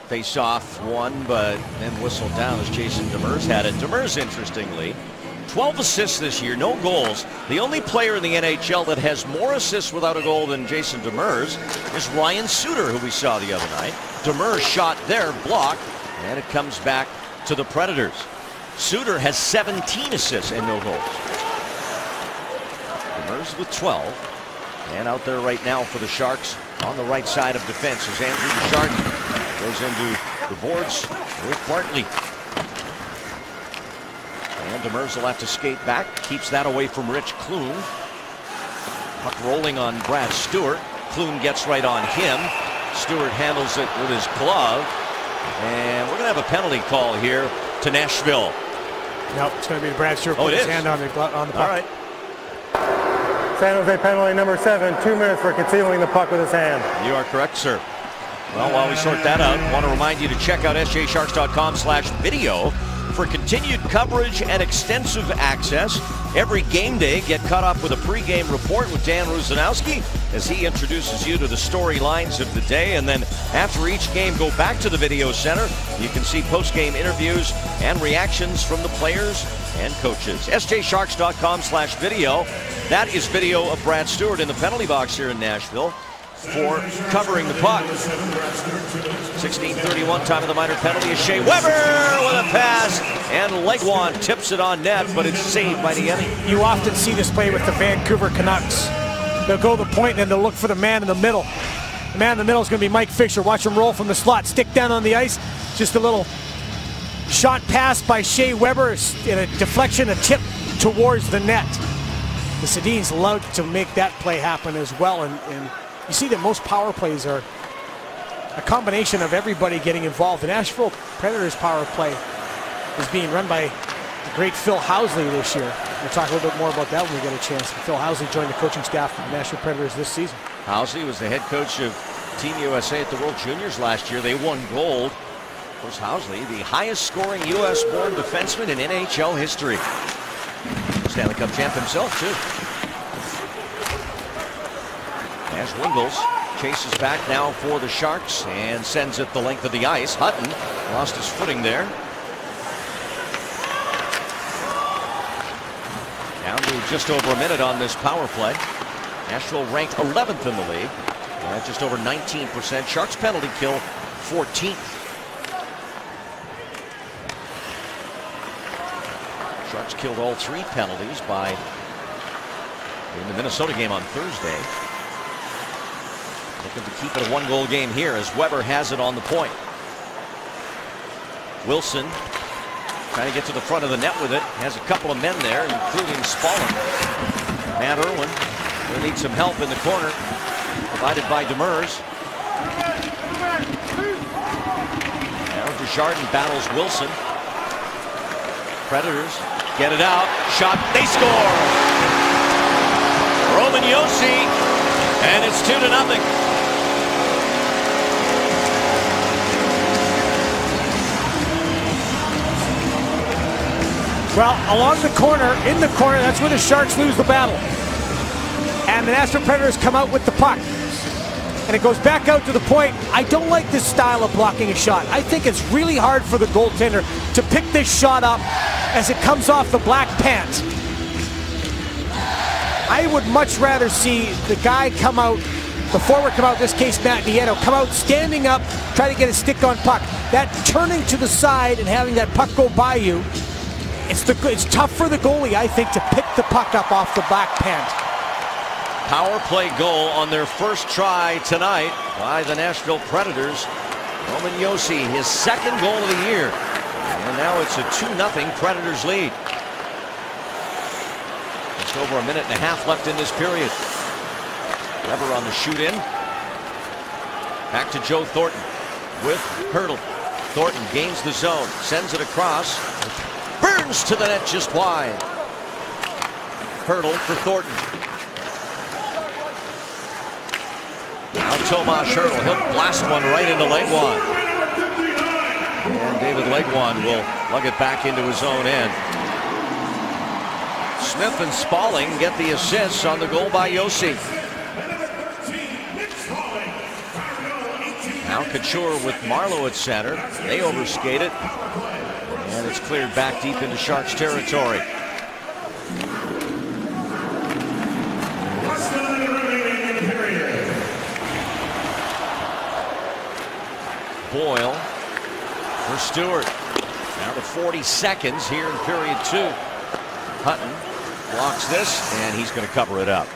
Face off one, but then whistled down as Jason Demers had it. Demers, interestingly, 12 assists this year, no goals. The only player in the NHL that has more assists without a goal than Jason Demers is Ryan Suter, who we saw the other night. Demers shot there, blocked, and it comes back to the Predators. Suter has 17 assists and no goals. Demers with 12. And out there right now for the Sharks on the right side of defense is Andrew Ducharme. Goes into the boards with Bartley. And Demers will have to skate back. Keeps that away from Rich Clune. Puck rolling on Brad Stewart. Clune gets right on him. Stewart handles it with his glove. And we're going to have a penalty call here to Nashville. No, it's going to be Brad Stewart putting his hand on the puck. All right. San Jose penalty number 7, 2 minutes for concealing the puck with his hand. You are correct, sir. Well, while we sort that out, I want to remind you to check out sjsharks.com/video for continued coverage and extensive access. Every game day, get caught up with a pregame report with Dan Rusanowski as he introduces you to the storylines of the day. And then after each game, go back to the video center. You can see postgame interviews and reactions from the players and coaches. sjsharks.com/video. That is video of Brad Stewart in the penalty box here in Nashville for covering the puck. 16:31, time of the minor penalty is Shea Weber with a pass, and Legwand tips it on net, but it's saved by Niemi. You often see this play with the Vancouver Canucks. They'll go to the point and they'll look for the man in the middle. The man in the middle is going to be Mike Fisher. Watch him roll from the slot, stick down on the ice. Just a little shot pass by Shea Weber in a deflection, a tip towards the net. The Sedins love to make that play happen as well, and you see that most power plays are a combination of everybody getting involved. The Nashville Predators power play is being run by the great Phil Housley this year. We'll talk a little bit more about that when we get a chance. Phil Housley joined the coaching staff of the Nashville Predators this season. Housley was the head coach of Team USA at the World Juniors last year. They won gold. Of course, Housley, the highest scoring U.S.-born defenseman in NHL history. Stanley Cup champ himself, too. As Wingels chases back now for the Sharks and sends it the length of the ice. Hutton lost his footing there. Down to just over a minute on this power play. Nashville ranked 11th in the league. Just over 19%. Sharks penalty kill 14th. Sharks killed all 3 penalties in the Minnesota game on Thursday. Looking to keep it a 1-goal game here as Weber has it on the point. Wilson trying to get to the front of the net with it. Has a couple of men there, including Spalling. Matt Irwin will need some help in the corner, provided by Demers. Now Desjardins battles Wilson. Predators get it out. Shot. They score. Roman Josi, and it's 2-0. Well, along the corner, in the corner, that's where the Sharks lose the battle. And the Nashville Predators come out with the puck. And it goes back out to the point. I don't like this style of blocking a shot. I think it's really hard for the goaltender to pick this shot up as it comes off the black pants. I would much rather see the guy come out, the forward come out, in this case Matt Nieto, come out standing up, try to get a stick on puck. That turning to the side and having that puck go by you, it's tough for the goalie, I think, to pick the puck up off the black pants. Power play goal on their first try tonight by the Nashville Predators. Roman Josi, his 2nd goal of the year. And now it's a 2-0 Predators lead. Just over a minute and a half left in this period. Weber on the shoot-in. Back to Joe Thornton with Hertl. Thornton gains the zone, sends it across. Burns to the net just wide. Hertl for Thornton. Now Tomas Hertl, he'll blast one right into Legwand. And David Legwand will lug it back into his own end. Smith and Spalling get the assists on the goal by Josi. Now Couture with Marleau at center. They overskate it. And it's cleared back deep into Sharks territory. Boyle for Stewart. Now to 40 seconds here in period 2. Hutton blocks this, and he's going to cover it up.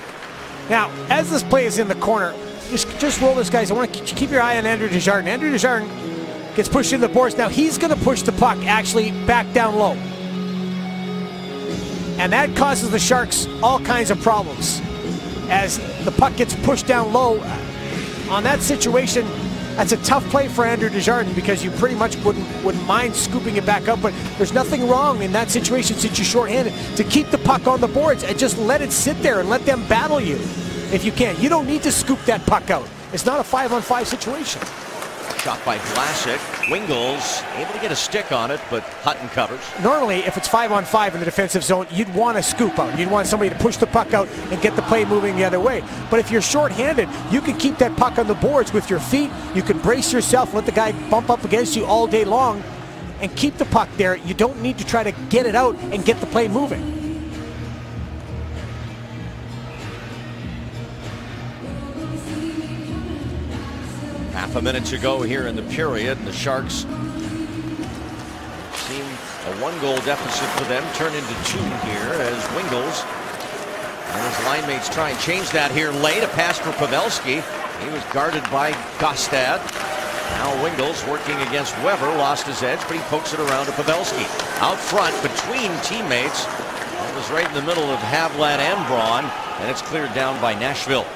Now, as this play is in the corner, just roll this, guys. I want to keep your eye on Andrew Desjardins. Andrew Desjardins gets pushed into the boards. Now he's going to push the puck actually back down low. And that causes the Sharks all kinds of problems. As the puck gets pushed down low, on that situation, that's a tough play for Andrew Desjardins because you pretty much wouldn't mind scooping it back up, but there's nothing wrong in that situation since you're shorthanded to keep the puck on the boards and just let it sit there and let them battle you if you can. You don't need to scoop that puck out. It's not a 5-on-5 situation. Shot by Vlasic. Wingels able to get a stick on it, but Hutton covers. Normally, if it's 5-on-5 in the defensive zone, you'd want a scoop out. You'd want somebody to push the puck out and get the play moving the other way. But if you're shorthanded, you can keep that puck on the boards with your feet. You can brace yourself, let the guy bump up against you all day long, and keep the puck there. You don't need to try to get it out and get the play moving. Half a minute to go here in the period, and the Sharks seem a 1-goal deficit for them turn into 2 here as Wingels and his line mates try and change that here late. A pass for Pavelski. He was guarded by Gostad. Now Wingels working against Weber, lost his edge, but he pokes it around to Pavelski. Out front between teammates. It was right in the middle of Havlat and Braun, and it's cleared down by Nashville.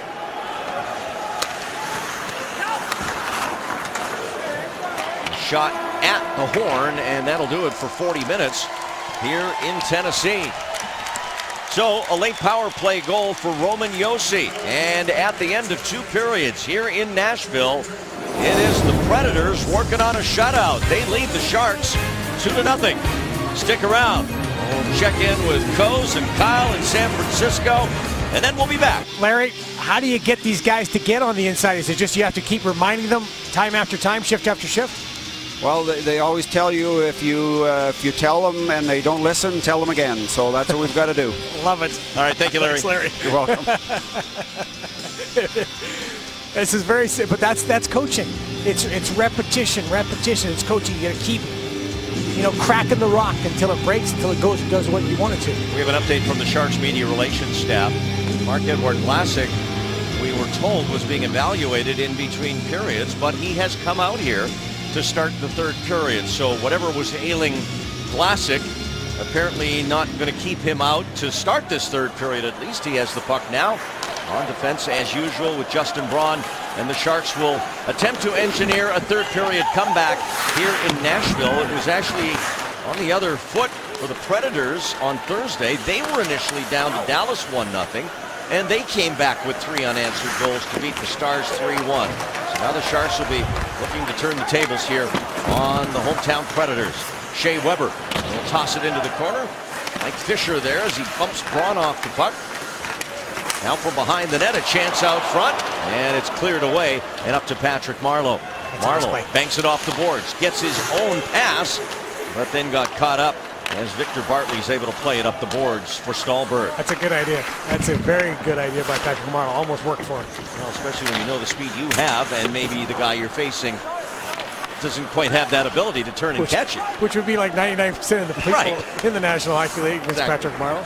Shot at the horn, and that'll do it for 40 minutes here in Tennessee. So a late power play goal for Roman Josi, and at the end of 2 periods here in Nashville, it is the Predators working on a shutout. They lead the Sharks 2-0. Stick around. We'll check in with Coase and Kyle in San Francisco and then we'll be back. Larry, how do you get these guys to get on the inside? Is it just you have to keep reminding them time after time, shift after shift? Well, they always tell you if you tell them and they don't listen, tell them again. So that's what we've got to do. Love it. All right, thank you, Larry. Thanks, Larry. You're welcome. This is very simple, but that's coaching. It's repetition. It's coaching. You got to keep, cracking the rock until it breaks, until it goes and does what you want it to. We have an update from the Sharks media relations staff. Marc-Edouard Vlasic, we were told, was being evaluated in between periods, but he has come out here to start the third period. So whatever was ailing Vlasic, apparently not going to keep him out to start this third period. At least he has the puck now. On defense as usual with Justin Braun, and the Sharks will attempt to engineer a third period comeback here in Nashville. It was actually on the other foot for the Predators on Thursday. They were initially down to Dallas 1-0, and they came back with 3 unanswered goals to beat the Stars 3-1. So now the Sharks will be looking to turn the tables here on the hometown Predators. Shea Weber will toss it into the corner. Mike Fisher there as he bumps Braun off the puck. Now from behind the net, a chance out front, and it's cleared away and up to Patrick Marleau. Marleau banks it off the boards, gets his own pass, but then got caught up as Victor Bartley's able to play it up the boards for Stallberg. That's a good idea. That's a very good idea by Patrick Marleau. Almost worked for him. Well, especially when you know the speed you have, and maybe the guy you're facing doesn't quite have that ability to turn and catch it. Which would be like 99% of the people in the National Hockey League with Patrick Marleau.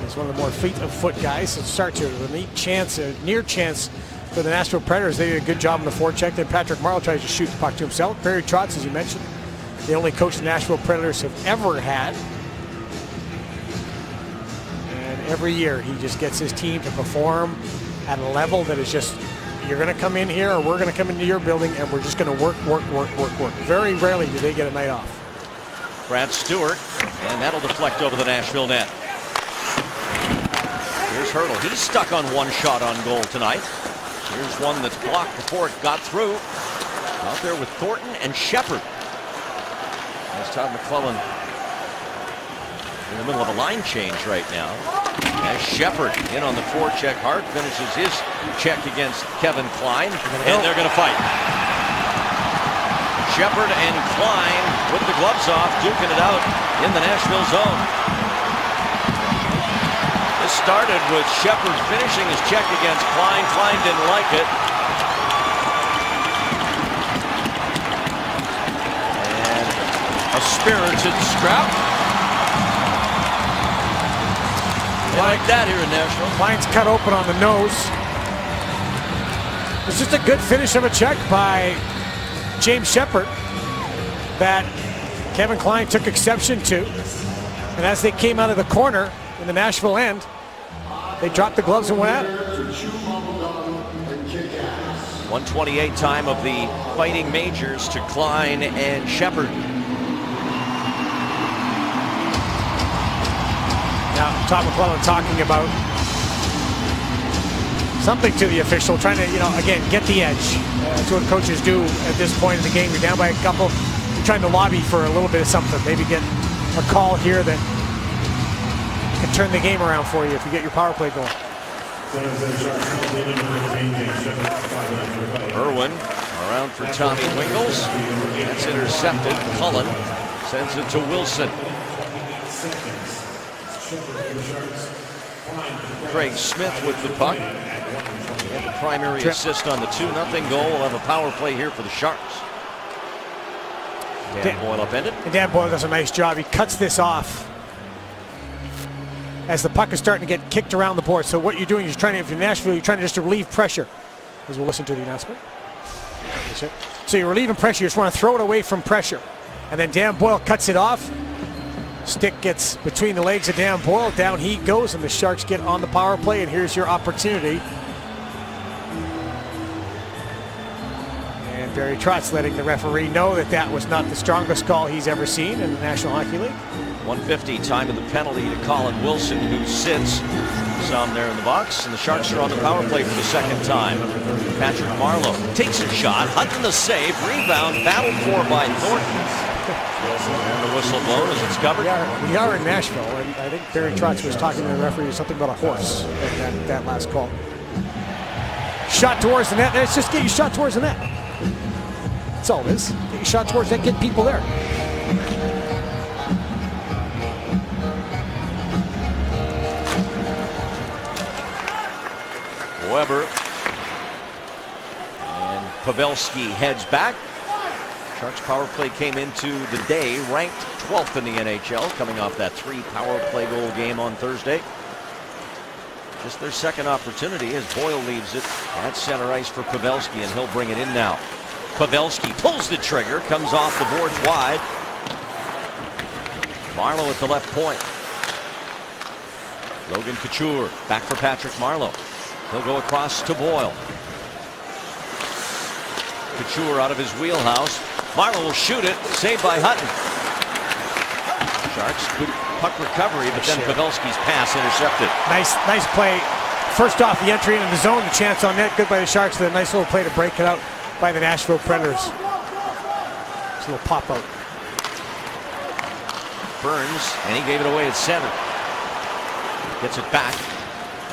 He's one of the more fleet-of-foot guys. So start to a neat chance, a near chance for the Nashville Predators. They did a good job on the forecheck. Then Patrick Marleau tries to shoot the puck to himself. Barry Trotz, as you mentioned, the only coach the Nashville Predators have ever had. And every year he just gets his team to perform at a level that is just, you're going to come in here or we're going to come into your building and we're just going to work. Very rarely do they get a night off. Brad Stewart, and that'll deflect over the Nashville net. Here's Hertl. He's stuck on one shot on goal tonight. Here's one that's blocked before it got through. Out there with Thornton and Shepard. There's Todd McClellan in the middle of a line change right now. As Shepard in on the forecheck. Hart finishes his check against Kevin Klein, and they're going to fight. Shepard and Klein with the gloves off, duking it out in the Nashville zone. Started with Shepard finishing his check against Klein. Klein didn't like it. And a spirited scrap. They like that here in Nashville. Klein's cut open on the nose. It's just a good finish of a check by James Shepard that Kevin Klein took exception to. And as they came out of the corner in the Nashville end, they dropped the gloves and went at it. 1:28 time of the Fighting Majors to Klein and Shepard. Now, Todd McClellan talking about something to the official, trying to, again, get the edge. That's what coaches do at this point in the game. You're down by a couple. You're trying to lobby for a little bit of something. Maybe get a call here that can turn the game around for you if you get your power play going. Irwin around for Tommy Winkles. That's intercepted. Cullen sends it to Wilson. Craig Smith with the puck. He had the primary assist on the 2-0 goal. We'll have a power play here for the Sharks. Dan Boyle upended. And Dan Boyle does a nice job. He cuts this off as the puck is starting to get kicked around the board. So what you're doing is trying to, if you're Nashville, you're trying to just relieve pressure. As we'll listen to the announcement. So you're relieving pressure. You just want to throw it away from pressure. And then Dan Boyle cuts it off. Stick gets between the legs of Dan Boyle. Down he goes, and the Sharks get on the power play. And here's your opportunity. And Barry Trotz letting the referee know that that was not the strongest call he's ever seen in the National Hockey League. 1:50 time of the penalty to Colin Wilson, who sits some there in the box, and the Sharks are on the power play for the second time. Patrick Marleau takes a shot, Hutton the save, rebound, battled for by Thornton, And the whistle blown as it's covered. We are in Nashville, and I think Barry Trotz was talking to the referee something about a horse in that last call. Shot towards the net. Let's just get you shot towards the net. That's all it is. Get your shot towards that, get people there. Weber. And Pavelski heads back. Sharks power play came into the day ranked 12th in the NHL, coming off that 3 power play goal game on Thursday. Just their second opportunity as Boyle leaves it at center ice for Pavelski, and he'll bring it in now. Pavelski pulls the trigger, comes off the boards wide. Marleau at the left point. Logan Couture back for Patrick Marleau. He'll go across to Boyle. Couture out of his wheelhouse. Marleau will shoot it, saved by Hutton. Sharks good puck recovery, but then Pavelski's pass intercepted. Nice play. First off, the entry into the zone, the chance on net, good by the Sharks. Then a nice little play to break it out by the Nashville Predators. Just a little pop out. Burns, and he gave it away at center. Gets it back.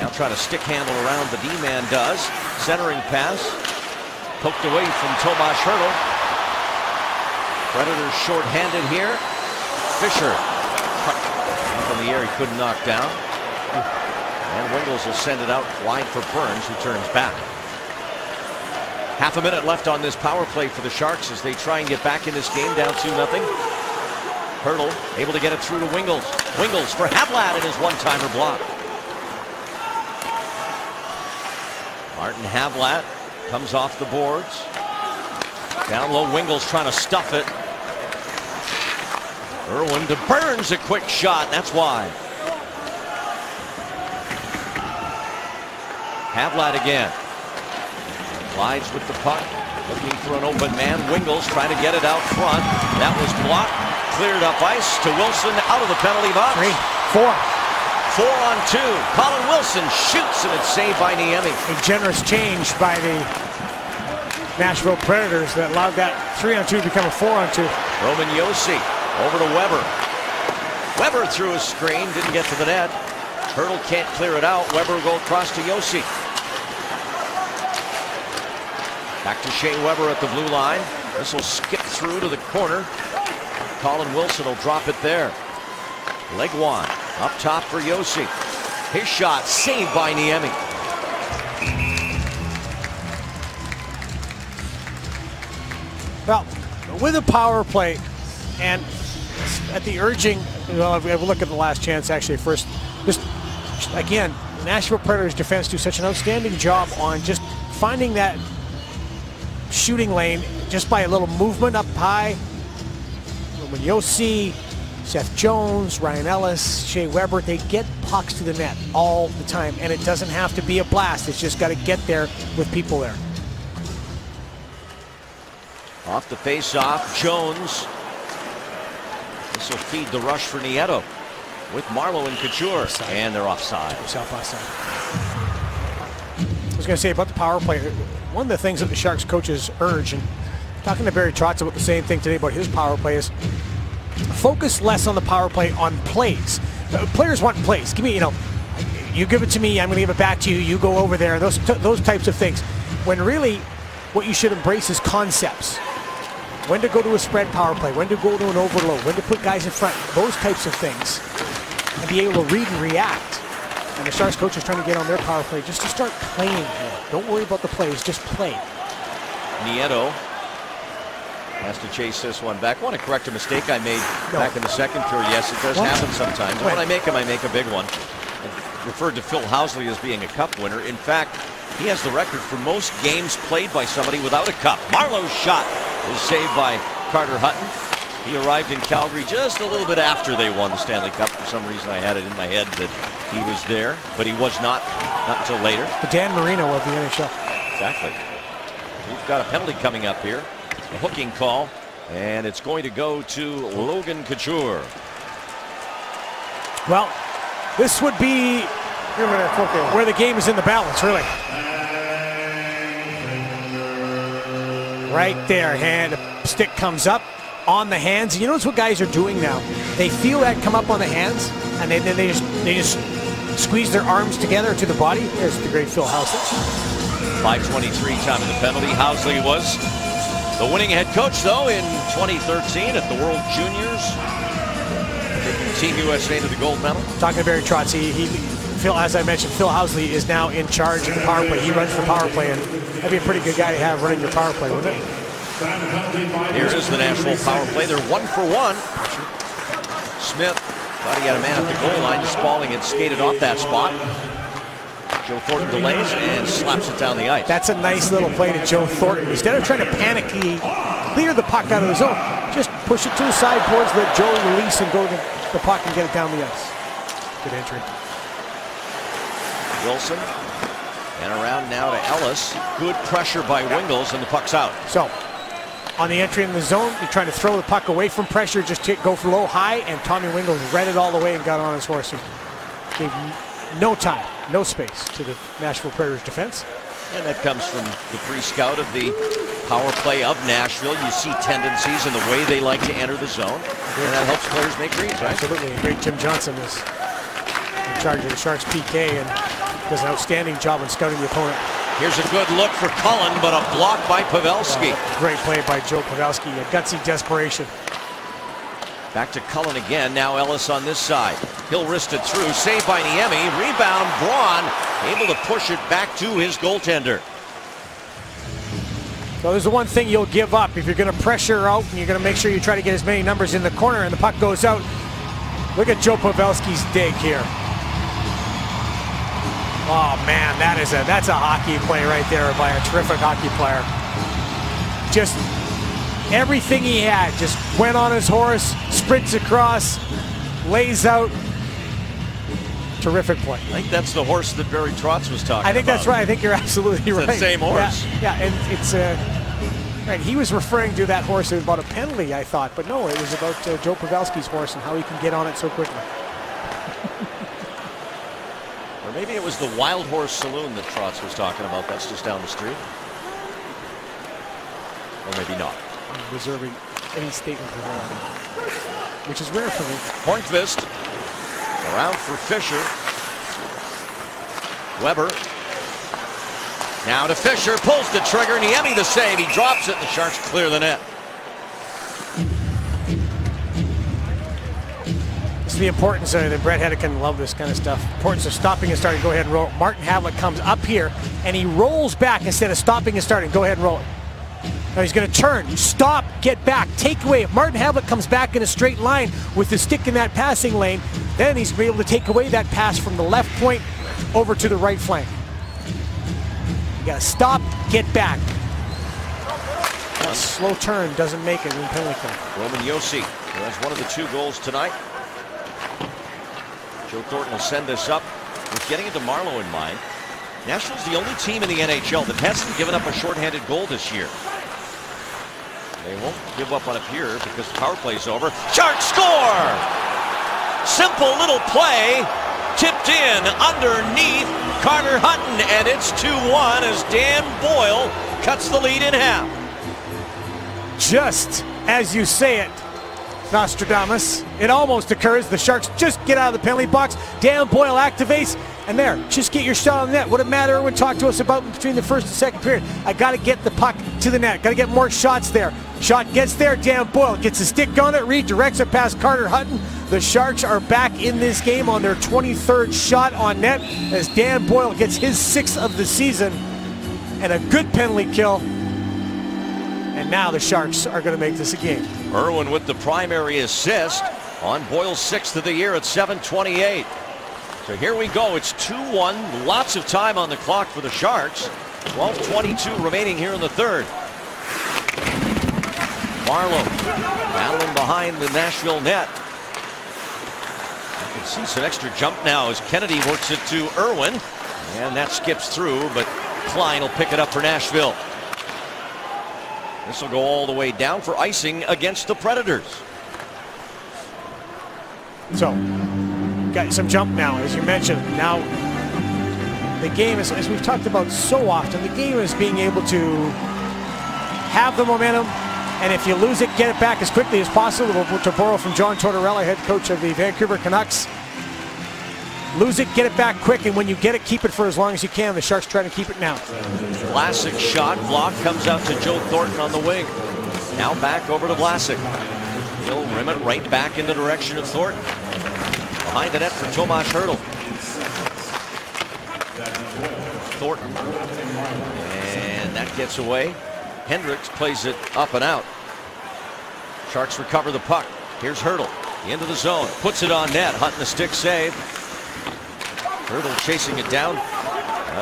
Now try to stick handle around the D-man does. Centering pass. Poked away from Tomas Hertl. Predators short-handed here. Fisher. Up in the air he couldn't knock down. And Wingels will send it out wide for Burns, who turns back. Half a minute left on this power play for the Sharks as they try and get back in this game down 2-0. Hertl able to get it through to Wingels. Wingels for Havlat and his one-timer block. Martin Havlat comes off the boards. Down low, Wingels trying to stuff it. Irwin to Burns, a quick shot. That's wide. Havlat again. Glides with the puck. Looking for an open man. Wingels trying to get it out front. That was blocked. Cleared up ice to Wilson out of the penalty box. 3-4. 4-on-2. Colin Wilson shoots, and it's saved by Niemi. A generous change by the Nashville Predators that allowed that 3-on-2 to become a 4-on-2. Roman Josi over to Weber. Weber threw a screen, didn't get to the net. Hertl can't clear it out. Weber will go across to Josi. Back to Shea Weber at the blue line. This will skip through to the corner. Colin Wilson will drop it there. Legwand up top for Josi. His shot saved by Niemi. Well, with a power play and at the urging, well, if we look at the last chance actually first, just again, Nashville Predators defense do such an outstanding job on just finding that shooting lane just by a little movement up high. When Josi, Seth Jones, Ryan Ellis, Shea Weber, they get pucks to the net all the time, and it doesn't have to be a blast. It's just got to get there with people there. Off the face-off, Jones. This will feed the rush for Nieto with Marleau and Couture, offside. And they're offside. Offside. I was going to say about the power play, one of the things that the Sharks coaches urge, and talking to Barry Trotz about the same thing today about his power play, is focus less on the power play on plays. Players want plays. Give me, you give it to me, I'm going to give it back to you. You go over there. Those types of things. When really, what you should embrace is concepts. When to go to a spread power play, when to go to an overload, when to put guys in front, those types of things, and be able to read and react. And the Sharks coach is trying to get on their power play just to start playing here. Don't worry about the plays, just play. Nieto has to chase this one back. I want to correct a mistake I made back in the second period. Yes, it does happen sometimes. When I make them, I make a big one. I referred to Phil Housley as being a cup winner. In fact, he has the record for most games played by somebody without a cup. Marleau's shot was saved by Carter Hutton. He arrived in Calgary just a little bit after they won the Stanley Cup. For some reason, I had it in my head that he was there, but he was not until later. The Dan Marino of the NHL. Exactly. We've got a penalty coming up here. A hooking call, and it's going to go to Logan Couture. Well, this would be where the game is in the balance, really. Right there, hand, stick comes up, on the hands. You notice what guys are doing now? They feel that come up on the hands, and then they just squeeze their arms together to the body. There's the great Phil Housley. 5:23 time of the penalty. Housley was the winning head coach, though, in 2013 at the World Juniors. Team USA to the gold medal. Talking to Barry Trotz, Phil, as I mentioned, Phil Housley is now in charge of the power play. He runs the power play, and that'd be a pretty good guy to have running your power play, wouldn't it? Here is the Nashville power play. They're 1-for-1. Smith thought he had a man at the goal line. Spaulding had skated off that spot. Joe Thornton delays and slaps it down the ice. That's a nice little play to Joe Thornton. Instead of trying to panicky clear the puck out of the zone, just push it to the sideboards, let Joe release and go to the puck and get it down the ice. Good entry. Wilson, and around now to Ellis. Good pressure by Wingels, and the puck's out. So, on the entry in the zone, you're trying to throw the puck away from pressure, just go for low, high, and Tommy Wingels read it all the way and got on his horse. And gave no time, no space to the Nashville Predators defense. And that comes from the pre-scout of the power play of Nashville. You see tendencies in the way they like to enter the zone, and that helps players make reads, right? Absolutely. And great Jim Johnson is in charge of the Sharks PK and does an outstanding job in scouting the opponent. Here's a good look for Cullen, but a block by Pavelski. Great play by Joe Pavelski, a gutsy desperation. Back to Cullen again. Now Ellis on this side. He'll wrist it through. Saved by Niemi. Rebound. Braun able to push it back to his goaltender. So there's the one thing you'll give up if you're going to pressure out and you're going to make sure you try to get as many numbers in the corner and the puck goes out. Look at Joe Pavelski's dig here. Oh man, that's a hockey play right there by a terrific hockey player. Just everything he had, just went on his horse, sprints across, lays out. Terrific play. I think that's the horse that Barry Trotz was talking about. I think that's right. I think you're absolutely right. It's that same horse. Yeah, and it's right. He was referring to that horse about a penalty, I thought, but no, it was about Joe Pavelski's horse and how he can get on it so quickly. Or maybe it was the Wild Horse Saloon that Trotz was talking about. That's just down the street. Or maybe not. I'm reserving any statement for that, which is rare for me. Hornqvist around for Fisher. Weber. Now to Fisher, pulls the trigger. Niemi the save. He drops it, and the Sharks clear the net. This is the importance of that. Brett Hedican love this kind of stuff. Importance of stopping and starting. Go ahead and roll. Martin Havlat comes up here, and he rolls back instead of stopping and starting. Go ahead and roll it. Now he's going to turn, stop, get back, take away. If Martin Havlat comes back in a straight line with the stick in that passing lane, then he's going to be able to take away that pass from the left point over to the right flank. You got to stop, get back. A slow turn doesn't make it in penalty kill. Roman Josi has one of the 2 goals tonight. Joe Thornton will send this up with getting it to Marleau in mind. Nashville's the only team in the NHL that hasn't given up a shorthanded goal this year. They won't give up on it here because the power play's over. Sharks score! Simple little play. Tipped in underneath Carter Hutton, and it's 2-1 as Dan Boyle cuts the lead in half. Just as you say it, Nostradamus, it almost occurs. The Sharks just get out of the penalty box. Dan Boyle activates, and there, just get your shot on the net. What did Matt Irwin talk to us about between the first and second period? I got to get the puck to the net. Got to get more shots there. Shot gets there. Dan Boyle gets a stick on it, redirects it past Carter Hutton. The Sharks are back in this game on their 23rd shot on net as Dan Boyle gets his 6th of the season and a good penalty kill. And now the Sharks are going to make this a game. Irwin with the primary assist on Boyle's 6th of the year at 7:28. So here we go. It's 2-1. Lots of time on the clock for the Sharks. 12:22 remaining here in the third. Marleau battling behind the Nashville net. You can see some extra jump now as Kennedy works it to Irwin. And that skips through, but Klein will pick it up for Nashville. This will go all the way down for icing against the Predators. So, got some jump now, as you mentioned. Now, the game is, as we've talked about so often, the game is being able to have the momentum, And if you lose it, get it back as quickly as possible. To borrow from John Tortorella, head coach of the Vancouver Canucks. Lose it, get it back quick, and when you get it, keep it for as long as you can. The Sharks try to keep it now. Vlasic shot blocked, comes out to Joe Thornton on the wing. Now back over to Vlasic. He'll rim it right back in the direction of Thornton. Behind the net for Tomas Hertl. Thornton. And that gets away. Hendricks plays it up and out. Sharks recover the puck. Here's Hertl into the zone. Puts it on net. Hunt the stick save. Hertl chasing it down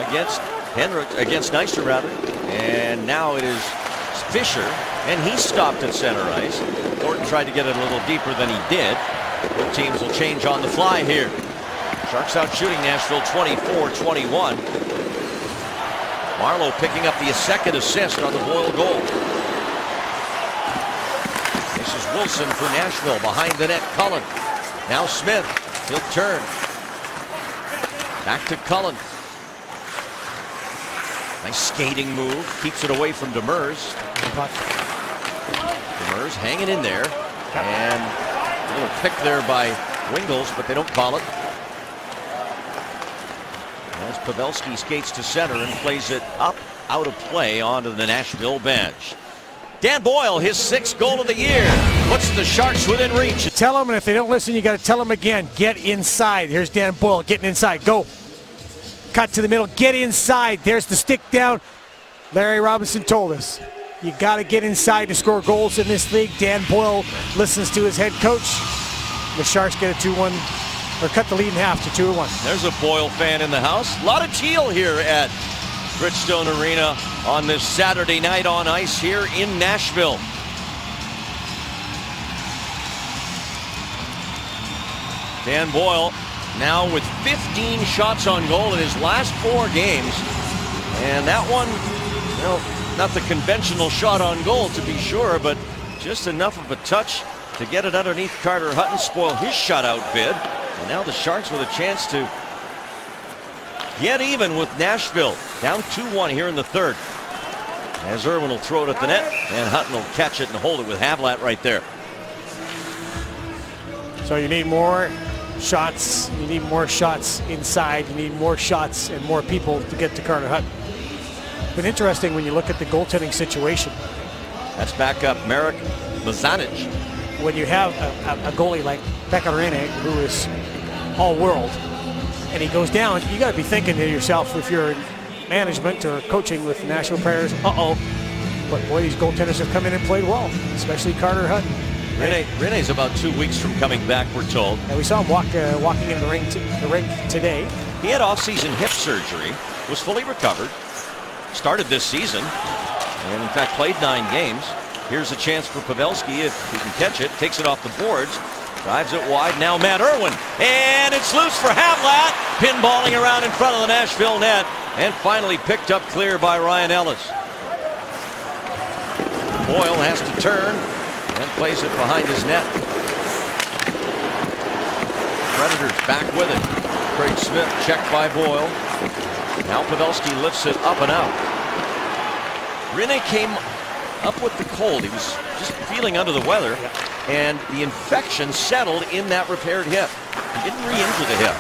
against Hendricks, against Nystrom rather. And now it is Fisher, and he stopped at center ice. Thornton tried to get it a little deeper than he did. Both teams will change on the fly here. Sharks out shooting Nashville 24-21. Marleau picking up the second assist on the Boyle goal. This is Wilson for Nashville. Behind the net, Cullen. Now Smith. He'll turn. Back to Cullen. Nice skating move. Keeps it away from Demers. Demers hanging in there. And a little pick there by Wingles, but they don't call it. As Pavelski skates to center and plays it up out of play onto the Nashville bench. Dan Boyle, his 6th goal of the year, puts the Sharks within reach. Tell them, and if they don't listen, you got to tell them again. Get inside. Here's Dan Boyle getting inside. Go. Cut to the middle. Get inside. There's the stick down. Larry Robinson told us, you got to get inside to score goals in this league. Dan Boyle listens to his head coach. The Sharks get a 2-1, or cut the lead in half to 2-1. There's a Boyle fan in the house. A lot of teal here at Bridgestone Arena on this Saturday night on ice here in Nashville. Dan Boyle now with 15 shots on goal in his last 4 games. And that one, well, not the conventional shot on goal to be sure, but just enough of a touch to get it underneath Carter Hutton, spoil his shutout bid. And now the Sharks with a chance to get even with Nashville. Down 2-1 here in the third. As Irwin will throw it at the net, and Hutton will catch it and hold it with Havlat right there. So you need more shots. You need more shots inside. You need more shots and more people to get to Carter Hutton. But interesting when you look at the goaltending situation. That's backup Marek Mazanic. When you have a goalie like Pekka Rinne, who is all-world, and he goes down, you got to be thinking to yourself, if you're in management or coaching with national players, but boy, these goaltenders have come in and played well, especially Carter Hutton. Rinne's about 2 weeks from coming back, we're told. And we saw him walking into the ring today. He had off-season hip surgery, was fully recovered, started this season, and in fact played 9 games. Here's a chance for Pavelski if he can catch it. Takes it off the boards. Drives it wide. Now Matt Irwin. And it's loose for Havlat. Pinballing around in front of the Nashville net. And finally picked up clear by Ryan Ellis. Boyle has to turn and plays it behind his net. Predators back with it. Craig Smith checked by Boyle. Now Pavelski lifts it up and out. Rinne came up with the cold. He was just feeling under the weather, and the infection settled in that repaired hip. He didn't re-injure the hip.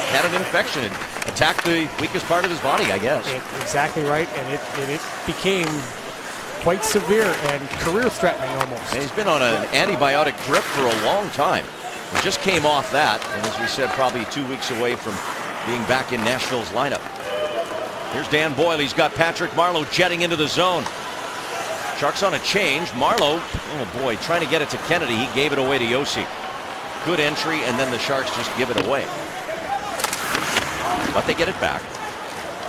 Had an infection. It attacked the weakest part of his body, I guess. Exactly right, and it became quite severe and career-threatening almost. And he's been on an antibiotic drip for a long time. He just came off that, and as we said, probably 2 weeks away from being back in Nashville's lineup. Here's Dan Boyle. He's got Patrick Marleau jetting into the zone. Sharks on a change. Marleau, oh boy, trying to get it to Kennedy. He gave it away to Josi. Good entry, and then the Sharks just give it away. But they get it back.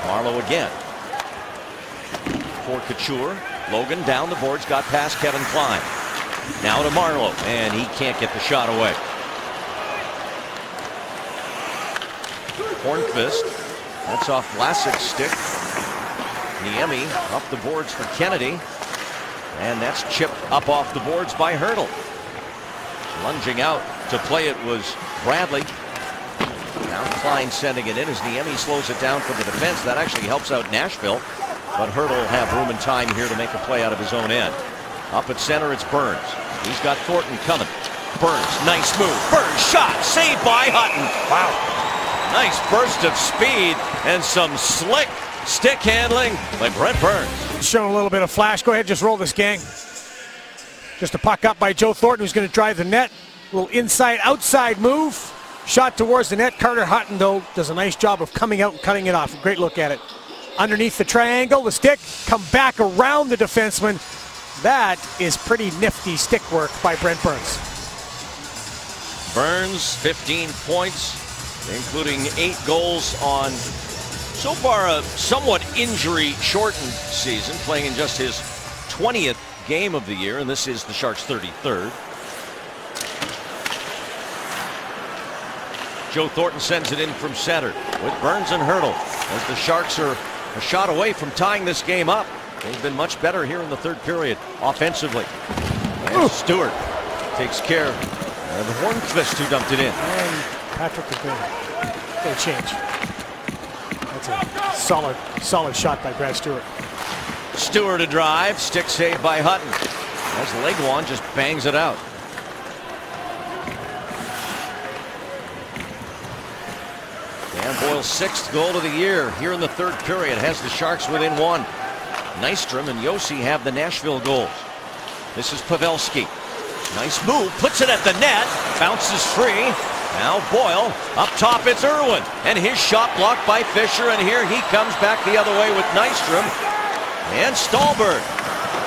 Marleau again. For Couture. Logan down the boards, got past Kevin Klein. Now to Marleau, and he can't get the shot away. Hornqvist. That's off Vlasic's stick. Niemi up the boards for Kennedy. And that's chipped up off the boards by Hertl. Lunging out to play it was Bradley. Now Klein sending it in as Niemi slows it down for the defense. That actually helps out Nashville. But Hertl will have room and time here to make a play out of his own end. Up at center, it's Burns. He's got Thornton coming. Burns, nice move. Burns shot, saved by Hutton. Wow. Nice burst of speed and some slick stick handling by Brent Burns. Showing a little bit of flash. Go ahead, just roll this, gang. Just a puck up by Joe Thornton, who's going to drive the net. A little inside-outside move. Shot towards the net. Carter Hutton, though, does a nice job of coming out and cutting it off. Great look at it. Underneath the triangle, the stick, come back around the defenseman. That is pretty nifty stick work by Brent Burns. Burns, 15 points, including 8 goals on so far a somewhat injury-shortened season, playing in just his 20th game of the year, and this is the Sharks' 33rd. Joe Thornton sends it in from center with Burns and Hertl as the Sharks are a shot away from tying this game up. They've been much better here in the third period offensively. And Stewart takes care of Hornqvist, who dumped it in. And Patrick is going to change. That's a solid shot by Brad Stewart. Stewart a drive, stick saved by Hutton as Legwand just bangs it out. Dan Boyle's 6th goal of the year here in the third period has the Sharks within 1. Nystrom and Josi have the Nashville goals. This is Pavelski. Nice move, puts it at the net, bounces free. Now Boyle, up top it's Irwin, and his shot blocked by Fisher, and here he comes back the other way with Nystrom and Stahlberg.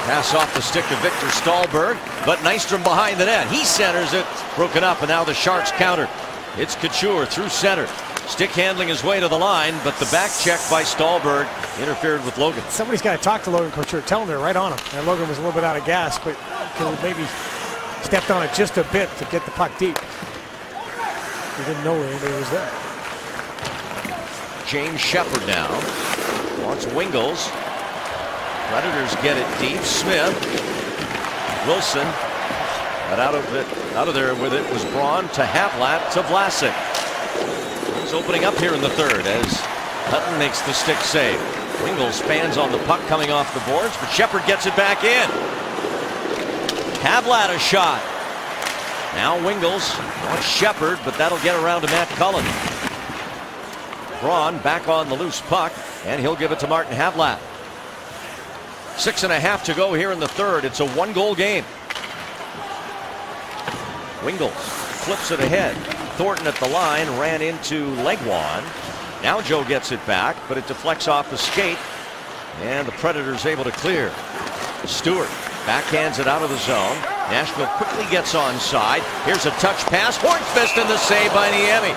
Pass off the stick of Victor Stahlberg, but Nystrom behind the net. He centers it, broken up, and now the Sharks counter. It's Couture through center. Stick handling his way to the line, but the back check by Stahlberg interfered with Logan. Somebody's got to talk to Logan Couture. Tell him they're right on him. And Logan was a little bit out of gas, but could have maybe stepped on it just a bit to get the puck deep. He didn't know anybody was there. James Shepard now wants Wingles. Predators get it deep. Smith, Wilson, but out of there with it was Braun to Havlat to Vlasic. He's opening up here in the third as Hutton makes the stick save. Wingles spans on the puck coming off the boards, but Shepard gets it back in. Havlat a shot. Now Wingles wants Shepard, but that'll get around to Matt Cullen. Braun back on the loose puck, and he'll give it to Martin Havlat. 6.5 to go here in the third. It's a 1-goal game. Wingles flips it ahead. Thornton at the line ran into Legwand. Now Joe gets it back, but it deflects off the skate, and the Predators able to clear. Stewart backhands it out of the zone. Nashville quickly gets onside. Here's a touch pass. Hornqvist in the save by Niemi.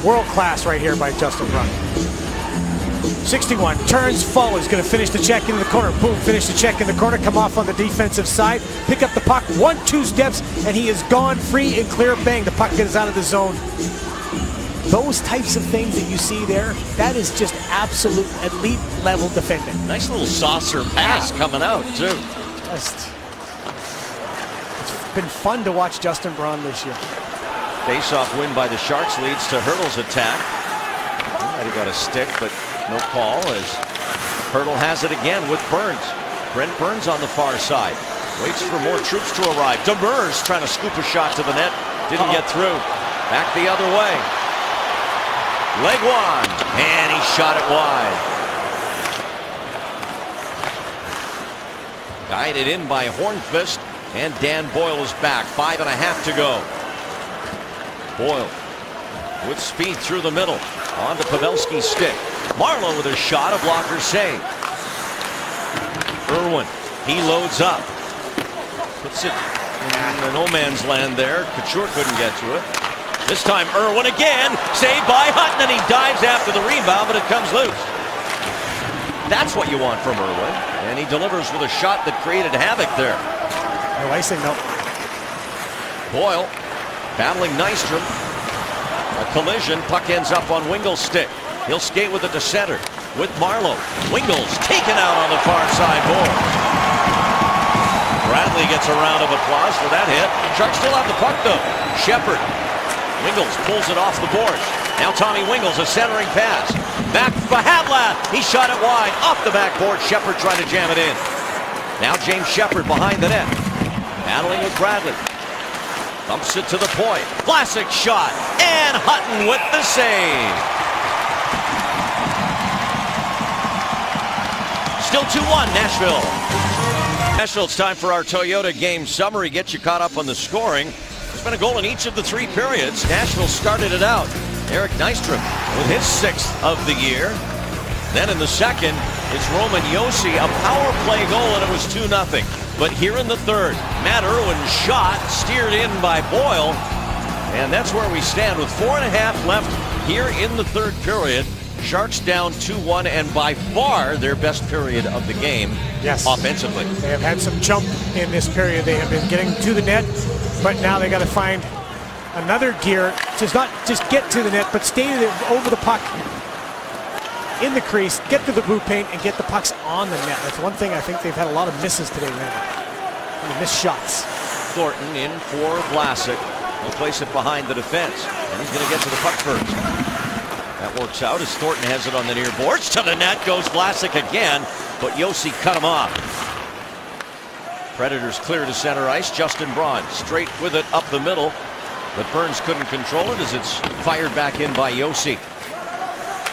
World class right here by Justin Braun. 61, turns, follows, going to finish the check into the corner. Boom, finish the check in the corner, come off on the defensive side, pick up the puck, 1-2 steps, and he is gone free and clear. Bang, the puck gets out of the zone. Those types of things that you see there, that is just absolute elite level defending. Nice little saucer pass coming out, too. It's been fun to watch Justin Braun this year. Face-off win by the Sharks leads to Hertl's attack. He might have got a stick, but no call as Hertl has it again with Burns. Brent Burns on the far side. Waits for more troops to arrive. Demers trying to scoop a shot to the net. Didn't get through. Back the other way. Legwand, and he shot it wide. Guided in by Hornqvist, and Dan Boyle is back. 5.5 to go. Boyle with speed through the middle. On to Pavelski's stick. Marleau with a shot, a blocker save. Irwin, he loads up. Puts it in no man's land there. Couture couldn't get to it. This time Irwin again, saved by Hutton, and he dives after the rebound, but it comes loose. That's what you want from Irwin, and he delivers with a shot that created havoc there. No icing, no. Boyle battling Nystrom. A collision, puck ends up on Wingles' stick. He'll skate with it to center with Marleau. Wingles taken out on the far side board. Bradley gets a round of applause for that hit. Sharks still have the puck though. Shepard. Wingels pulls it off the boards. Now Tommy Wingels, a centering pass. Back for Havlat. He shot it wide. Off the backboard. Shepard trying to jam it in. Now James Shepard behind the net. Battling with Bradley. Bumps it to the point. Classic shot. And Hutton with the save. Still 2-1 Nashville. Nashville, it's time for our Toyota game summary. Get you caught up on the scoring. There's been a goal in each of the 3 periods. Nashville started it out. Eric Nystrom with his 6th of the year. Then in the second, it's Roman Josi, a power play goal, and it was 2-0. But here in the third, Matt Irwin's shot steered in by Boyle. And that's where we stand with 4.5 left here in the third period. Sharks down 2-1, and by far their best period of the game. Yes. Offensively. They have had some jump in this period. They have been getting to the net, but now they got to find another gear to not just get to the net, but stay there over the puck in the crease, get to the blue paint, and get the pucks on the net. That's one thing I think they've had a lot of misses today, man. Missed shots. Thornton in for Vlasic. He'll place it behind the defense, and he's going to get to the puck first. That works out as Thornton has it on the near boards. To the net goes Vlasic again, but Josi cut him off. Predators clear to center ice. Justin Braun straight with it up the middle, but Burns couldn't control it as it's fired back in by Josi.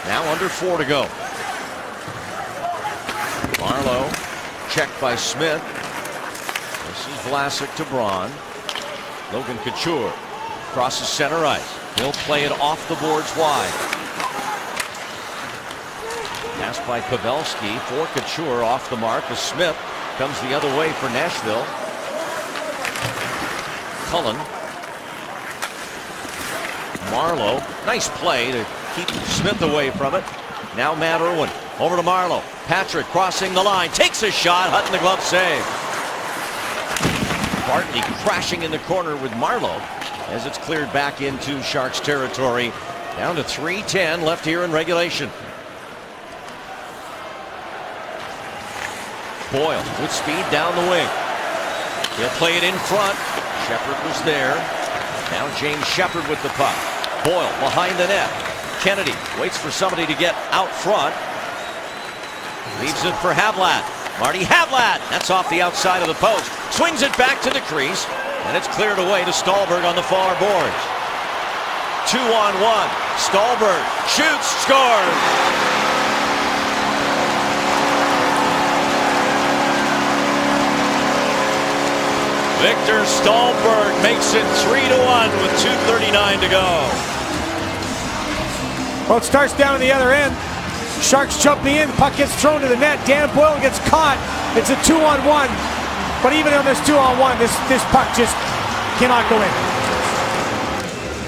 Now under 4 to go. Marleau checked by Smith. This is Vlasic to Braun. Logan Couture crosses center ice. He'll play it off the boards wide. Pass by Pavelski for Couture off the mark as Smith comes the other way for Nashville. Cullen. Marleau. Nice play to keep Smith away from it. Now Matt Irwin over to Marleau. Patrick crossing the line. Takes a shot. Hutton the glove save. Bartley crashing in the corner with Marleau as it's cleared back into Sharks territory. Down to 3:10 left here in regulation. Boyle with speed down the wing. He'll play it in front. Shepard was there. Now James Shepard with the puck. Boyle behind the net. Kennedy waits for somebody to get out front. Leaves it for Havlat. Marty Havlat. That's off the outside of the post. Swings it back to the crease. And it's cleared away to Stallberg on the far boards. 2-on-1. Stallberg shoots, scores. Victor Stallberg makes it 3-1 with 2:39 to go. Well, it starts down at the other end. Sharks jumping in. Puck gets thrown to the net. Dan Boyle gets caught. It's a 2-on-1. But even on this 2-on-1, this puck just cannot go in.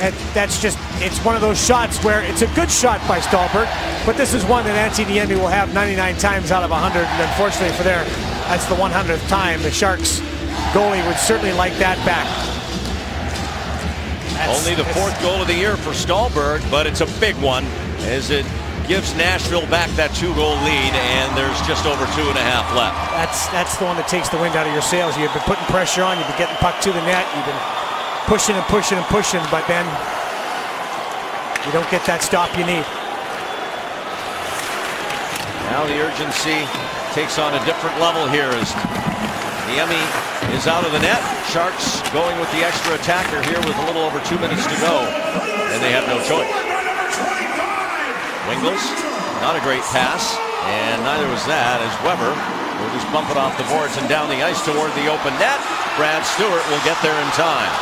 And that's just, it's one of those shots where it's a good shot by Stallberg, but this is one that Antti Niemi will have 99 times out of 100. And unfortunately for that's the 100th time. The Sharks goalie would certainly like that back. Only the 4th goal of the year for Stallberg, but it's a big one as it gives Nashville back that 2-goal lead, and there's just over 2.5 left. That's the one that takes the wind out of your sails. You've been putting pressure on, you've been getting puck to the net, you've been pushing and pushing and pushing, but then you don't get that stop you need. Now the urgency takes on a different level here as Niemi is out of the net. Sharks going with the extra attacker here with a little over 2 minutes to go, and they have no choice. Wingels, not a great pass, and neither was that as Weber will just bump it off the boards and down the ice toward the open net. Brad Stewart will get there in time.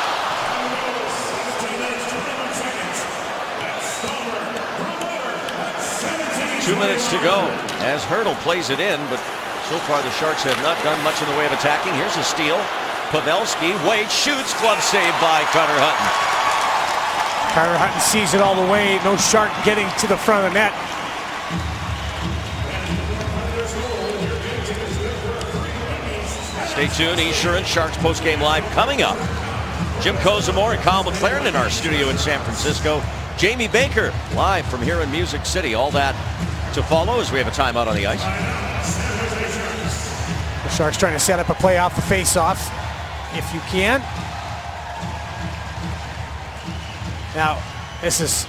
Two minutes to go as Hertl plays it in, but so far the Sharks have not done much in the way of attacking. Here's a steal. Pavelski waits, shoots, glove save by Carter Hutton. Carter Hutton sees it all the way. No Shark getting to the front of the net. Stay tuned. Insurance Sharks postgame live coming up. Jim Kozimor and Kyle McLaren in our studio in San Francisco. Jamie Baker live from here in Music City. All that to follow as we have a timeout on the ice. The Sharks trying to set up a play off the face-off, if you can. Now, this is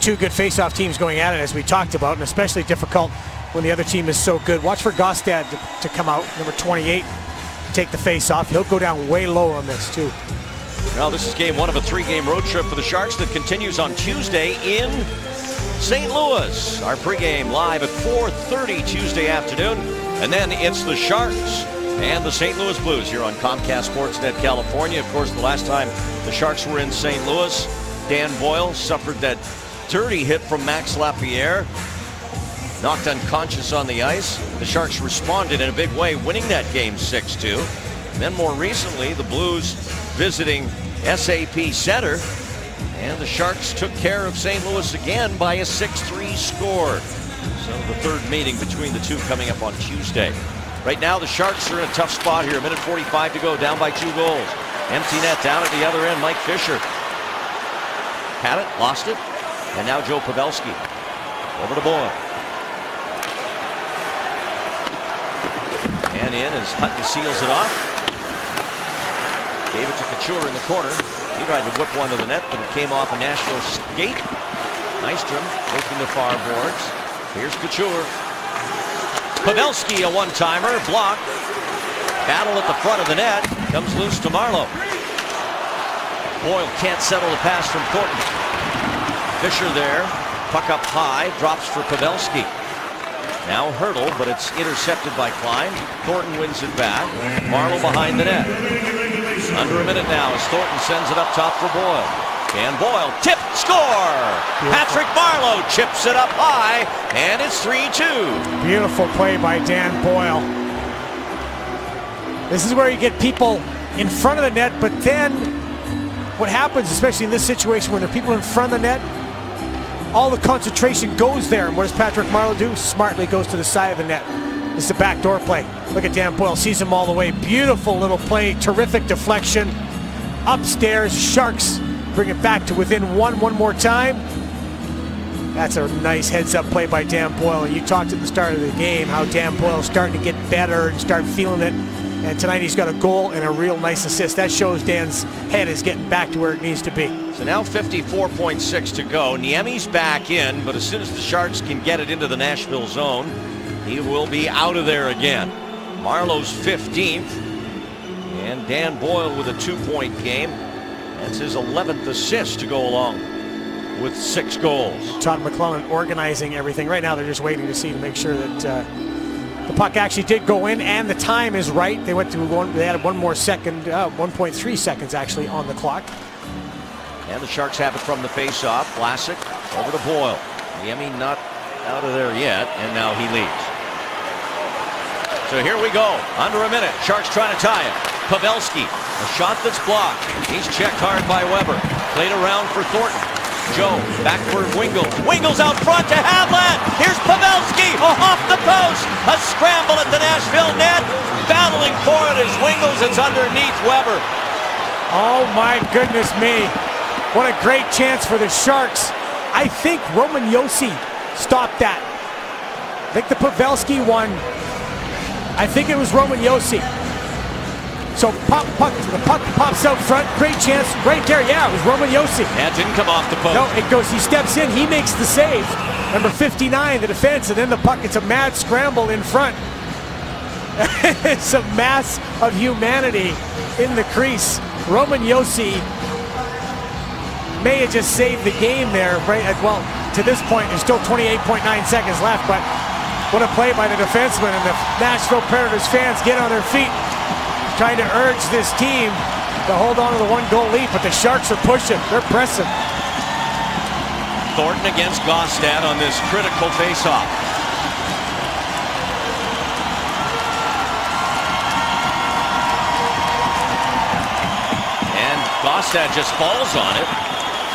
two good face-off teams going at it, as we talked about, and especially difficult when the other team is so good. Watch for Gaustad to come out, number 28, take the face-off. He'll go down way low on this, too. Well, this is game one of a three-game road trip for the Sharks that continues on Tuesday in St. Louis. Our pregame live at 4:30 Tuesday afternoon. And then it's the Sharks and the St. Louis Blues here on Comcast Sportsnet California. Of course, the last time the Sharks were in St. Louis, Dan Boyle suffered that dirty hit from Max Lapierre. Knocked unconscious on the ice. The Sharks responded in a big way, winning that game 6-2. And then more recently, the Blues visiting SAP Center. And the Sharks took care of St. Louis again by a 6-3 score. So the third meeting between the two coming up on Tuesday. Right now, the Sharks are in a tough spot here. A minute 45 to go, down by 2 goals. Empty net down at the other end, Mike Fisher. Had it, lost it, and now Joe Pavelski. Over to Boyle. And in as Hutton seals it off. Gave it to Couture in the corner. He tried to whip one to the net, but it came off a Nashville skate. Nystrom working the far boards. Here's Couture. Pavelski, a one-timer, blocked. Battle at the front of the net. Comes loose to Marleau. Boyle can't settle the pass from Thornton. Fisher there. Puck up high. Drops for Pavelski. Now Hurdle, but it's intercepted by Klein. Thornton wins it back. Marleau behind the net. Under a minute now as Thornton sends it up top for Boyle. And Boyle, tip, score! Beautiful. Patrick Marleau chips it up high, and it's 3-2. Beautiful play by Dan Boyle. This is where you get people in front of the net, but then what happens, especially in this situation when there are people in front of the net, all the concentration goes there. And what does Patrick Marleau do? Smartly goes to the side of the net. It's the backdoor play. Look at Dan Boyle, sees him all the way. Beautiful little play, terrific deflection. Upstairs, Sharks bring it back to within one more time. That's a nice heads-up play by Dan Boyle. And you talked at the start of the game how Dan Boyle's starting to get better and start feeling it. And tonight he's got a goal and a real nice assist. That shows Dan's head is getting back to where it needs to be. So now 54.6 to go. Niemi's back in, but as soon as the Sharks can get it into the Nashville zone, he will be out of there again. Marleau's 15th, and Dan Boyle with a 2-point game. That's his 11th assist to go along with 6 goals. Todd McClellan organizing everything. Right now they're just waiting to see to make sure that the puck actually did go in and the time is right. They went to one, they added one more second, 1.3 seconds actually on the clock. And the Sharks have it from the face-off. Vlasic over to Boyle. Niemi not out of there yet, and now he leaves. So here we go. Under a minute. Sharks trying to tie it. Pavelski. A shot that's blocked. He's checked hard by Weber. Played around for Thornton. Joe back for Wingels. Wingels out front to Havlat. Here's Pavelski off the post. A scramble at the Nashville net. Battling for it is Wingels. It's underneath Weber. Oh my goodness me. What a great chance for the Sharks. I think Roman Josi stopped that. I think the Pavelski one, I think it was Roman Josi. So the puck pops out front. Great chance right there. Yeah, it was Roman Josi. That didn't come off the post. No, it goes, he steps in, he makes the save. Number 59, the defense, and then the puck, it's a mad scramble in front. It's a mass of humanity in the crease. Roman Josi may have just saved the game there. Right? Well, to this point, there's still 28.9 seconds left, but what a play by the defenseman, and the Nashville Predators fans get on their feet, trying to urge this team to hold on to the 1-goal lead, but the Sharks are pushing, they're pressing. Thornton against Gaustad on this critical faceoff. And Gaustad just falls on it.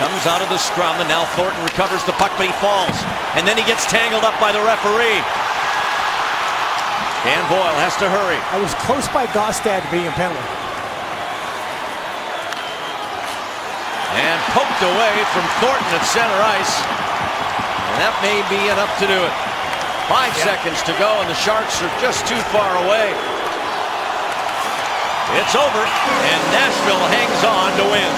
Comes out of the scrum, and now Thornton recovers the puck, but he falls. And then he gets tangled up by the referee. Dan Boyle has to hurry. I was close by Gaustad being a penalty. And poked away from Thornton at center ice. And that may be enough to do it. 5 seconds to go, and the Sharks are just too far away. It's over, and Nashville hangs on to win.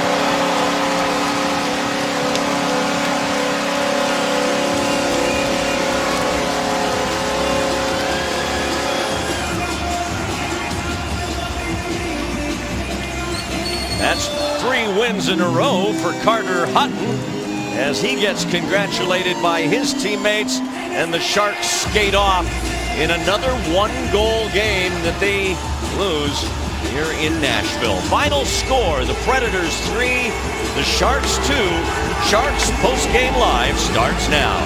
That's 3 wins in a row for Carter Hutton as he gets congratulated by his teammates, and the Sharks skate off in another 1-goal game that they lose here in Nashville. Final score, the Predators 3, the Sharks 2. Sharks post-game live starts now.